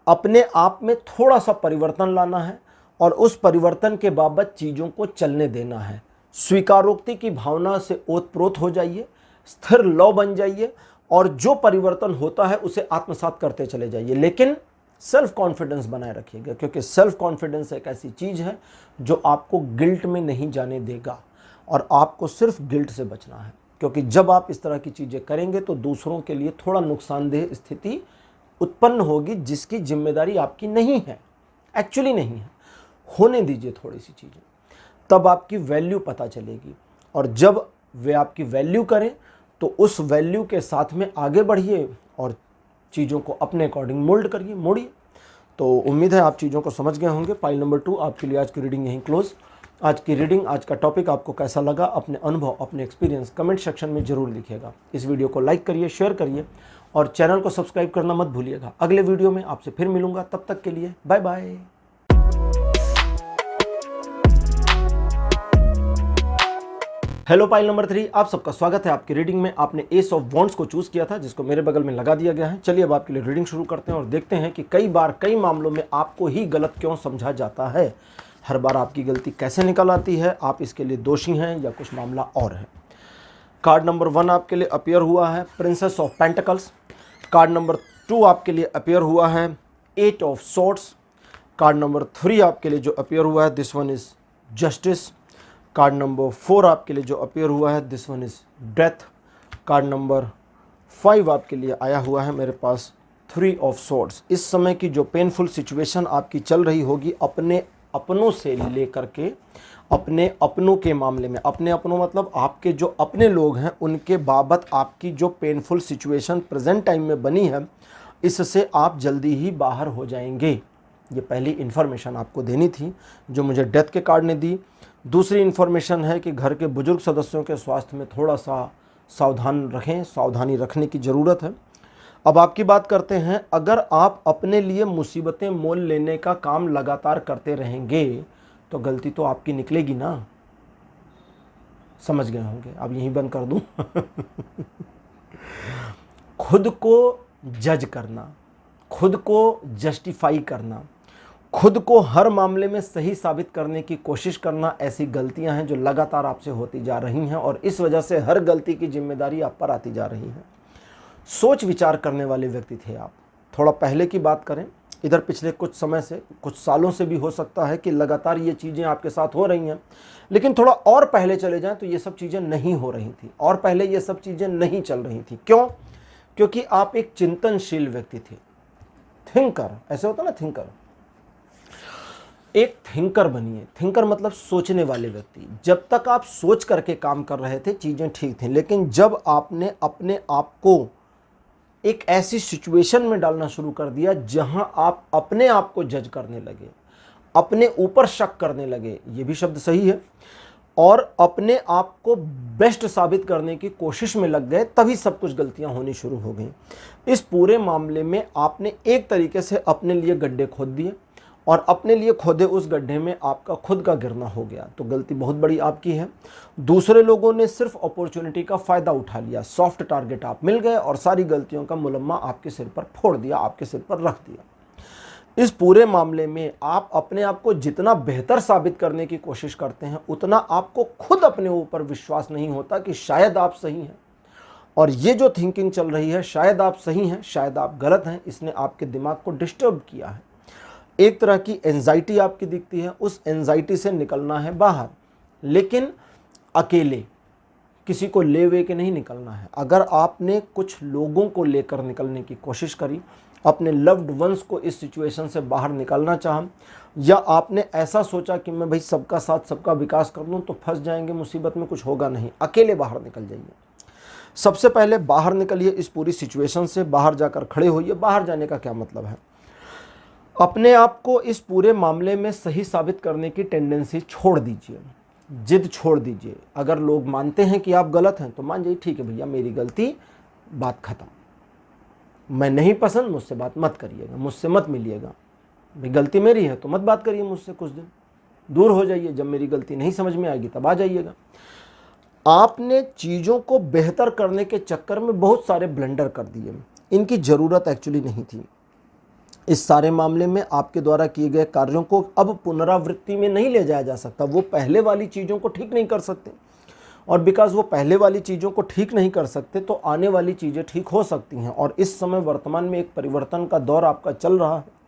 Speaker 1: अपने आप में थोड़ा सा परिवर्तन लाना है और उस परिवर्तन के बाबत चीज़ों को चलने देना है। स्वीकारोक्ति की भावना से ओतप्रोत हो जाइए, स्थिर लौ बन जाइए और जो परिवर्तन होता है उसे आत्मसात करते चले जाइए। लेकिन सेल्फ कॉन्फिडेंस बनाए रखिएगा, क्योंकि सेल्फ कॉन्फिडेंस एक ऐसी चीज़ है जो आपको गिल्ट में नहीं जाने देगा और आपको सिर्फ गिल्ट से बचना है। क्योंकि जब आप इस तरह की चीज़ें करेंगे तो दूसरों के लिए थोड़ा नुकसानदेह स्थिति उत्पन्न होगी जिसकी जिम्मेदारी आपकी नहीं है, एक्चुअली नहीं है। होने दीजिए थोड़ी सी चीज़ें, तब आपकी वैल्यू पता चलेगी। और जब वे आपकी वैल्यू करें तो उस वैल्यू के साथ में आगे बढ़िए और चीज़ों को अपने अकॉर्डिंग मोल्ड करिए, मोड़िए। तो उम्मीद है आप चीज़ों को समझ गए होंगे। फाइल नंबर 2 आपके लिए आज की रीडिंग यहीं क्लोज। आज की रीडिंग, आज का टॉपिक आपको कैसा लगा, अपने अनुभव, अपने एक्सपीरियंस कमेंट सेक्शन में ज़रूर लिखिएगा। इस वीडियो को लाइक करिए, शेयर करिए और चैनल को सब्सक्राइब करना मत भूलिएगा। अगले वीडियो में आपसे फिर मिलूंगा, तब तक के लिए bye bye. Hello pile number 3, आप सबका स्वागत है आपकी रीडिंग में। आपने एस ऑफ वॉन्ड्स को चूज़ किया था जिसको मेरे बगल में लगा दिया गया है। चलिए अब आपके लिए रीडिंग शुरू करते हैं और देखते हैं कि कई बार कई मामलों में आपको ही गलत क्यों समझा जाता है। हर बार आपकी गलती कैसे निकल आती है, आप इसके लिए दोषी हैं या कुछ मामला और है। कार्ड नंबर 1 आपके लिए अपीयर हुआ है princess of pentacles. Card number 2 आपके लिए अपीयर हुआ है 8 ऑफ सॉर्ड्स। कार्ड नंबर 3 आपके लिए जो अपीयर हुआ है this one is justice. Card number 4 आपके लिए जो अपीयर हुआ है this one is death. Card number 5 आपके लिए आया हुआ है मेरे पास 3 ऑफ सॉर्ड्स। इस समय की जो पेनफुल सिचुएशन आपकी चल रही होगी अपने अपनों से लेकर के अपने अपनों के मामले में, अपने अपनों मतलब आपके जो अपने लोग हैं उनके बाबत आपकी जो पेनफुल सिचुएशन प्रेजेंट टाइम में बनी है, इससे आप जल्दी ही बाहर हो जाएंगे। ये पहली इन्फॉर्मेशन आपको देनी थी जो मुझे डेथ के कार्ड ने दी। दूसरी इन्फॉर्मेशन है कि घर के बुजुर्ग सदस्यों के स्वास्थ्य में थोड़ा सा सावधान रखें, सावधानी रखने की ज़रूरत है। अब आपकी बात करते हैं, अगर आप अपने लिए मुसीबतें मोल लेने का काम लगातार करते रहेंगे तो गलती तो आपकी निकलेगी ना। समझ गए होंगे, अब यहीं बंद कर दूं। खुद को जज करना, खुद को जस्टिफाई करना, खुद को हर मामले में सही साबित करने की कोशिश करना, ऐसी गलतियां हैं जो लगातार आपसे होती जा रही हैं और इस वजह से हर गलती की जिम्मेदारी आप पर आती जा रही है। सोच विचार करने वाले व्यक्ति थे आप। थोड़ा पहले की बात करें, इधर पिछले कुछ समय से, कुछ सालों से भी हो सकता है कि लगातार ये चीज़ें आपके साथ हो रही हैं, लेकिन थोड़ा और पहले चले जाएं तो ये सब चीज़ें नहीं हो रही थी और पहले ये सब चीज़ें नहीं चल रही थी। क्यों? क्योंकि आप एक चिंतनशील व्यक्ति थे, थिंकर, ऐसे होता ना थिंकर। एक थिंकर बनिए। थिंकर मतलब सोचने वाले व्यक्ति। जब तक आप सोच करके काम कर रहे थे चीज़ें ठीक थी, लेकिन जब आपने अपने आप को एक ऐसी सिचुएशन में डालना शुरू कर दिया जहां आप अपने आप को जज करने लगे, अपने ऊपर शक करने लगे, ये भी शब्द सही है, और अपने आप को बेस्ट साबित करने की कोशिश में लग गए, तभी सब कुछ गलतियां होनी शुरू हो गई। इस पूरे मामले में आपने एक तरीके से अपने लिए गड्ढे खोद दिए और अपने लिए खोदे उस गड्ढे में आपका खुद का गिरना हो गया, तो गलती बहुत बड़ी आपकी है। दूसरे लोगों ने सिर्फ अपॉर्चुनिटी का फ़ायदा उठा लिया, सॉफ्ट टारगेट आप मिल गए और सारी गलतियों का मुलम्मा आपके सिर पर फोड़ दिया, आपके सिर पर रख दिया। इस पूरे मामले में आप अपने आप को जितना बेहतर साबित करने की कोशिश करते हैं उतना आपको खुद अपने ऊपर विश्वास नहीं होता कि शायद आप सही हैं, और ये जो थिंकिंग चल रही है, शायद आप सही हैं, शायद आप गलत हैं, इसने आपके दिमाग को डिस्टर्ब किया है। एक तरह की एंजाइटी आपकी दिखती है, उस एंजाइटी से निकलना है बाहर, लेकिन अकेले, किसी को ले वे के नहीं निकलना है। अगर आपने कुछ लोगों को लेकर निकलने की कोशिश करी, अपने लव्ड वंस को इस सिचुएशन से बाहर निकालना चाहा, या आपने ऐसा सोचा कि मैं भाई सबका साथ सबका विकास कर लूँ तो फंस जाएंगे मुसीबत में, कुछ होगा नहीं, अकेले बाहर निकल जाइए। सबसे पहले बाहर निकलिए इस पूरी सिचुएशन से, बाहर जाकर खड़े होइए। बाहर जाने का क्या मतलब है? अपने आप को इस पूरे मामले में सही साबित करने की टेंडेंसी छोड़ दीजिए, जिद छोड़ दीजिए। अगर लोग मानते हैं कि आप गलत हैं तो मान जाइए, ठीक है भैया मेरी गलती, बात खत्म, मैं नहीं पसंद, मुझसे बात मत करिएगा, मुझसे मत मिलिएगा, भाई गलती मेरी है तो मत बात करिए मुझसे, कुछ दिन दूर हो जाइए, जब मेरी गलती नहीं समझ में आएगी तब आ जाइएगा। आपने चीज़ों को बेहतर करने के चक्कर में बहुत सारे ब्लंडर कर दिए, इनकी ज़रूरत एक्चुअली नहीं थी। इस सारे मामले में आपके द्वारा किए गए कार्यों को अब पुनरावृत्ति में नहीं ले जाया जा सकता। वो पहले वाली चीज़ों को ठीक नहीं कर सकते, और बिकॉज वो पहले वाली चीज़ों को ठीक नहीं कर सकते तो आने वाली चीज़ें ठीक हो सकती हैं। और इस समय वर्तमान में एक परिवर्तन का दौर आपका चल रहा है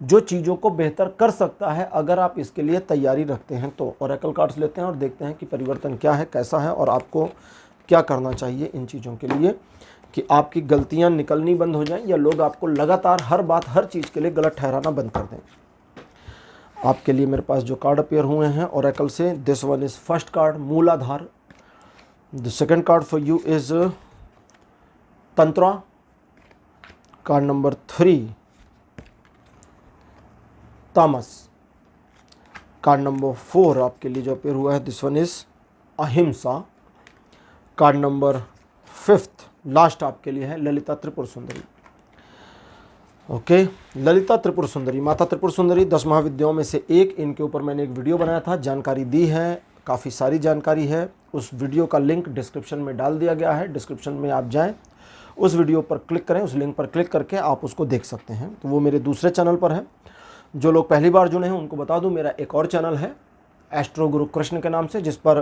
Speaker 1: जो चीज़ों को बेहतर कर सकता है, अगर आप इसके लिए तैयारी रखते हैं तो। ओरेकल कार्ड्स लेते हैं और देखते हैं कि परिवर्तन क्या है, कैसा है, और आपको क्या करना चाहिए इन चीज़ों के लिए कि आपकी गलतियां निकलनी बंद हो जाएं, या लोग आपको लगातार हर बात हर चीज़ के लिए गलत ठहराना बंद कर दें। आपके लिए मेरे पास जो कार्ड अपेयर हुए हैं ओरेकल से, this one is first card, Muladhara. The second card for you is Tantra. Card number 3 Tamas. Card number 4 आपके लिए जो अपेयर हुआ है, दिस वन इज अहिंसा। कार्ड नंबर 5 लास्ट आपके लिए है ललिता त्रिपुर सुंदरी। ओके, ललिता त्रिपुर सुंदरी, माता त्रिपुर सुंदरी 10 महाविद्याओं में से एक। इनके ऊपर मैंने एक वीडियो बनाया था, जानकारी दी है, काफ़ी सारी जानकारी है। उस वीडियो का लिंक डिस्क्रिप्शन में डाल दिया गया है, डिस्क्रिप्शन में आप जाएं, उस वीडियो पर क्लिक करें, उस लिंक पर क्लिक करके आप उसको देख सकते हैं। तो वो मेरे दूसरे चैनल पर है। जो लोग पहली बार जुड़े हैं उनको बता दूं, मेरा एक और चैनल है एस्ट्रो गुरु कृष्ण के नाम से, जिस पर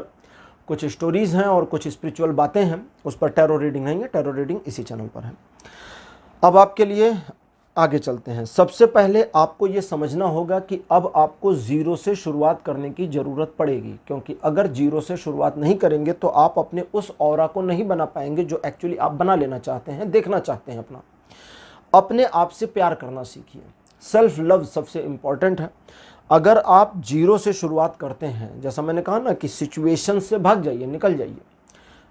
Speaker 1: कुछ स्टोरीज़ हैं और कुछ स्पिरिचुअल बातें हैं। उस पर टैरो रीडिंग नहीं है, टैरो रीडिंग इसी चैनल पर है। अब आपके लिए आगे चलते हैं। सबसे पहले आपको ये समझना होगा कि अब आपको ज़ीरो से शुरुआत करने की ज़रूरत पड़ेगी, क्योंकि अगर ज़ीरो से शुरुआत नहीं करेंगे तो आप अपने उस ऑरा को नहीं बना पाएंगे जो एक्चुअली आप बना लेना चाहते हैं, देखना चाहते हैं। अपने आप से प्यार करना सीखिए। सेल्फ लव सबसे इम्पॉर्टेंट है। अगर आप जीरो से शुरुआत करते हैं, जैसा मैंने कहा ना कि सिचुएशन से भाग जाइए, निकल जाइए।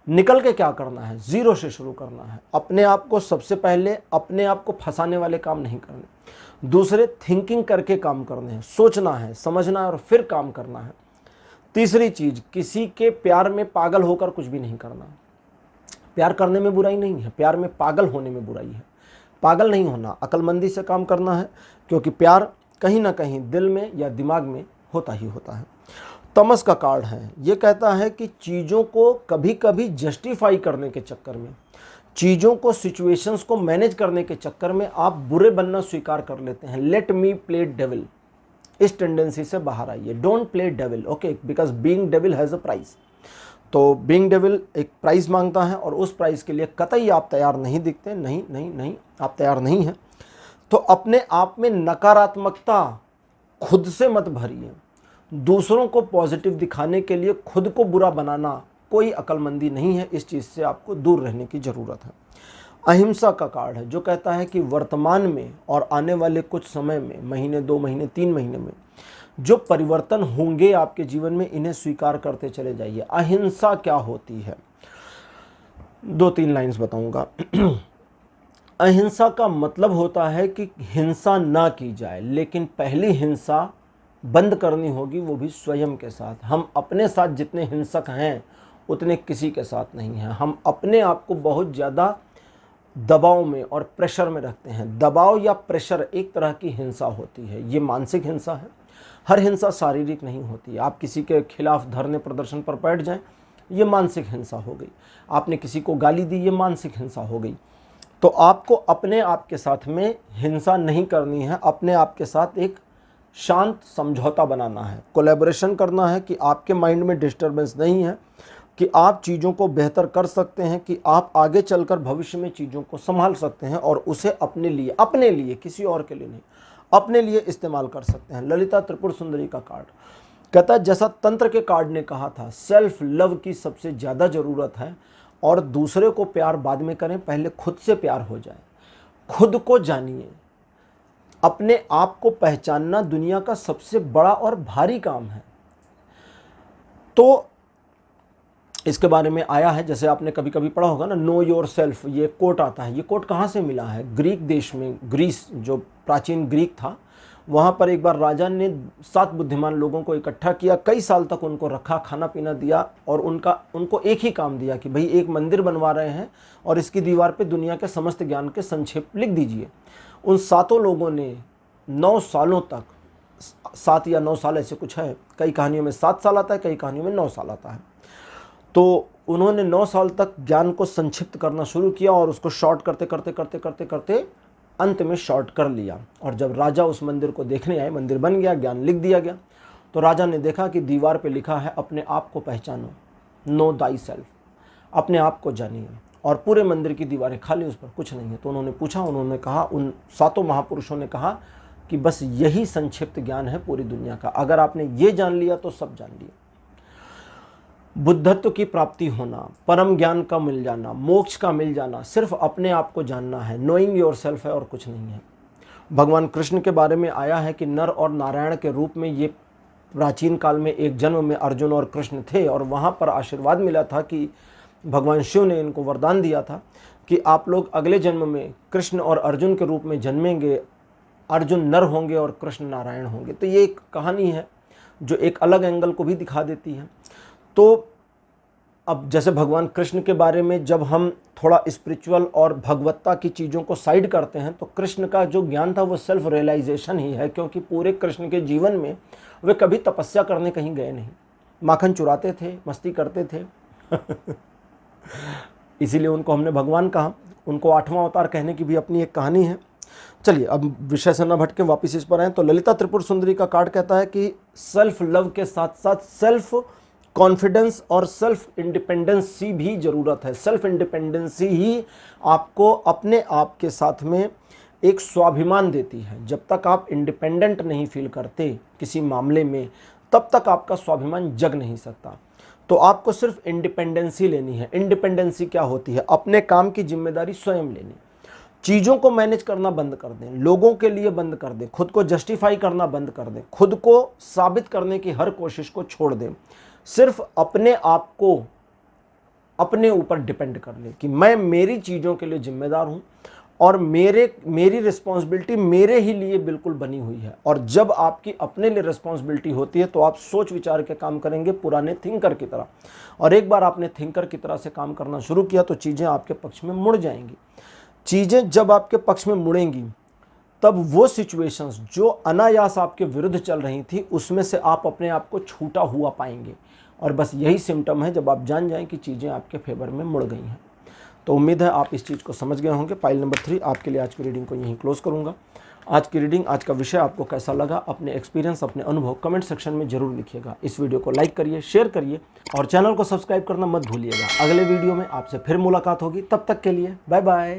Speaker 1: निकल के क्या करना है? ज़ीरो से शुरू करना है। अपने आप को सबसे पहले, अपने आप को फंसाने वाले काम नहीं करने। दूसरे, थिंकिंग करके काम करने हैं, सोचना है, समझना है और फिर काम करना है। तीसरी चीज़, किसी के प्यार में पागल होकर कुछ भी नहीं करना। प्यार करने में बुराई नहीं है, प्यार में पागल होने में बुराई है। पागल नहीं होना, अक्लमंदी से काम करना है, क्योंकि प्यार कहीं ना कहीं दिल में या दिमाग में होता ही होता है। तमस का कार्ड है, ये कहता है कि चीज़ों को कभी कभी जस्टिफाई करने के चक्कर में, चीज़ों को, सिचुएशंस को मैनेज करने के चक्कर में आप बुरे बनना स्वीकार कर लेते हैं। लेट मी प्ले डेविल, इस टेंडेंसी से बाहर आइए। Don't play devil, okay, because being devil has a price. तो बीइंग डेविल एक प्राइस मांगता है और उस प्राइस के लिए कतई आप तैयार नहीं दिखते। नहीं नहीं नहीं, आप तैयार नहीं हैं। तो अपने आप में नकारात्मकता खुद से मत भरिए। दूसरों को पॉजिटिव दिखाने के लिए खुद को बुरा बनाना कोई अक्लमंदी नहीं है। इस चीज़ से आपको दूर रहने की ज़रूरत है। अहिंसा का कार्ड है, जो कहता है कि वर्तमान में और आने वाले कुछ समय में, महीने, 2 महीने, 3 महीने में जो परिवर्तन होंगे आपके जीवन में, इन्हें स्वीकार करते चले जाइए। अहिंसा क्या होती है? 2-3 लाइन्स बताऊंगा। अहिंसा का मतलब होता है कि हिंसा ना की जाए, लेकिन पहली हिंसा बंद करनी होगी, वो भी स्वयं के साथ। हम अपने साथ जितने हिंसक हैं उतने किसी के साथ नहीं हैं। हम अपने आप को बहुत ज़्यादा दबाव में और प्रेशर में रखते हैं। दबाव या प्रेशर एक तरह की हिंसा होती है, ये मानसिक हिंसा है। हर हिंसा शारीरिक नहीं होती है। आप किसी के खिलाफ धरने प्रदर्शन पर बैठ जाएं, ये मानसिक हिंसा हो गई। आपने किसी को गाली दी, ये मानसिक हिंसा हो गई। तो आपको अपने आप के साथ में हिंसा नहीं करनी है। अपने आप के साथ एक शांत समझौता बनाना है, कोलैबोरेशन करना है कि आपके माइंड में डिस्टर्बेंस नहीं है। कि आप चीज़ों को बेहतर कर सकते हैं, कि आप आगे चलकर भविष्य में चीज़ों को संभाल सकते हैं और उसे अपने लिए, किसी और के लिए नहीं, अपने लिए इस्तेमाल कर सकते हैं। ललिता त्रिपुर सुंदरी का कार्ड कहता है, जैसा तंत्र के कार्ड ने कहा था, सेल्फ लव की सबसे ज़्यादा ज़रूरत है और दूसरे को प्यार बाद में करें, पहले खुद से प्यार हो जाए। खुद को जानिए। अपने आप को पहचानना दुनिया का सबसे बड़ा और भारी काम है। तो इसके बारे में आया है, जैसे आपने कभी कभी पढ़ा होगा ना, नो योर सेल्फ, ये कोट आता है। ये कोट कहाँ से मिला है? ग्रीक देश में, ग्रीस जो प्राचीन ग्रीक था, वहाँ पर एक बार राजा ने 7 बुद्धिमान लोगों को इकट्ठा किया, कई साल तक उनको रखा, खाना पीना दिया और उनको एक ही काम दिया कि भाई एक मंदिर बनवा रहे हैं और इसकी दीवार पे दुनिया के समस्त ज्ञान के संक्षेप लिख दीजिए। उन 7 लोगों ने 9 सालों तक, 7 या 9 साल ऐसे कुछ है, कई कहानियों में 7 साल आता है, कई कहानियों में 9 साल आता है। तो उन्होंने 9 साल तक ज्ञान को संक्षिप्त करना शुरू किया और उसको शॉर्ट करते करते करते करते करते अंत में शॉर्ट कर लिया। और जब राजा उस मंदिर को देखने आए, मंदिर बन गया, ज्ञान लिख दिया गया, तो राजा ने देखा कि दीवार पे लिखा है, अपने आप को पहचानो, नो दाई सेल्फ, अपने आप को जानिए। और पूरे मंदिर की दीवारें खाली, उस पर कुछ नहीं है। तो उन्होंने पूछा, उन्होंने कहा, उन 7 महापुरुषों ने कहा कि बस यही संक्षिप्त ज्ञान है पूरी दुनिया का, अगर आपने ये जान लिया तो सब जान लिया। बुद्धत्व की प्राप्ति होना, परम ज्ञान का मिल जाना, मोक्ष का मिल जाना, सिर्फ अपने आप को जानना है, नोइंग योर सेल्फ है और कुछ नहीं है। भगवान कृष्ण के बारे में आया है कि नर और नारायण के रूप में ये प्राचीन काल में एक जन्म में अर्जुन और कृष्ण थे और वहाँ पर आशीर्वाद मिला था कि भगवान शिव ने इनको वरदान दिया था कि आप लोग अगले जन्म में कृष्ण और अर्जुन के रूप में जन्मेंगे, अर्जुन नर होंगे और कृष्ण नारायण होंगे। तो ये एक कहानी है जो एक अलग एंगल को भी दिखा देती है। तो अब जैसे भगवान कृष्ण के बारे में जब हम थोड़ा स्पिरिचुअल और भगवत्ता की चीज़ों को साइड करते हैं, तो कृष्ण का जो ज्ञान था वो सेल्फ रियलाइजेशन ही है, क्योंकि पूरे कृष्ण के जीवन में वे कभी तपस्या करने कहीं गए नहीं, माखन चुराते थे, मस्ती करते थे इसीलिए उनको हमने भगवान कहा। उनको 8वां अवतार कहने की भी अपनी एक कहानी है। चलिए अब विषय से न भटके, वापस इस पर आए। तो ललिता त्रिपुर सुंदरी का कार्ड कहता है कि सेल्फ लव के साथ साथ सेल्फ कॉन्फिडेंस और सेल्फ इंडिपेंडेंसी भी ज़रूरत है। सेल्फ इंडिपेंडेंसी ही आपको अपने आप के साथ में एक स्वाभिमान देती है। जब तक आप इंडिपेंडेंट नहीं फील करते किसी मामले में, तब तक आपका स्वाभिमान जग नहीं सकता। तो आपको सिर्फ इंडिपेंडेंसी लेनी है। इंडिपेंडेंसी क्या होती है? अपने काम की जिम्मेदारी स्वयं लेनी, चीज़ों को मैनेज करना बंद कर दें, लोगों के लिए बंद कर दें, खुद को जस्टिफाई करना बंद कर दें, खुद को साबित करने की हर कोशिश को छोड़ दें। सिर्फ अपने आप को अपने ऊपर डिपेंड कर लें कि मैं मेरी चीज़ों के लिए जिम्मेदार हूँ और मेरी रिस्पॉन्सिबिलिटी मेरे ही लिए बिल्कुल बनी हुई है। और जब आपकी अपने लिए रिस्पॉन्सिबिलिटी होती है तो आप सोच विचार के काम करेंगे पुराने थिंकर की तरह। और एक बार आपने थिंकर की तरह से काम करना शुरू किया तो चीज़ें आपके पक्ष में मुड़ जाएंगी। चीज़ें जब आपके पक्ष में मुड़ेंगी तब वो सिचुएशंस जो अनायास आपके विरुद्ध चल रही थी उसमें से आप अपने आप को छूटा हुआ पाएंगे। और बस यही सिम्टम है जब आप जान जाएं कि चीज़ें आपके फेवर में मुड़ गई हैं। तो उम्मीद है आप इस चीज़ को समझ गए होंगे। पाइल नंबर 3 आपके लिए आज की रीडिंग को यहीं क्लोज करूँगा। आज की रीडिंग, आज का विषय आपको कैसा लगा, अपने एक्सपीरियंस, अपने अनुभव कमेंट सेक्शन में जरूर लिखिएगा। इस वीडियो को लाइक करिए, शेयर करिए और चैनल को सब्सक्राइब करना मत भूलिएगा। अगले वीडियो में आपसे फिर मुलाकात होगी, तब तक के लिए बाय बाय।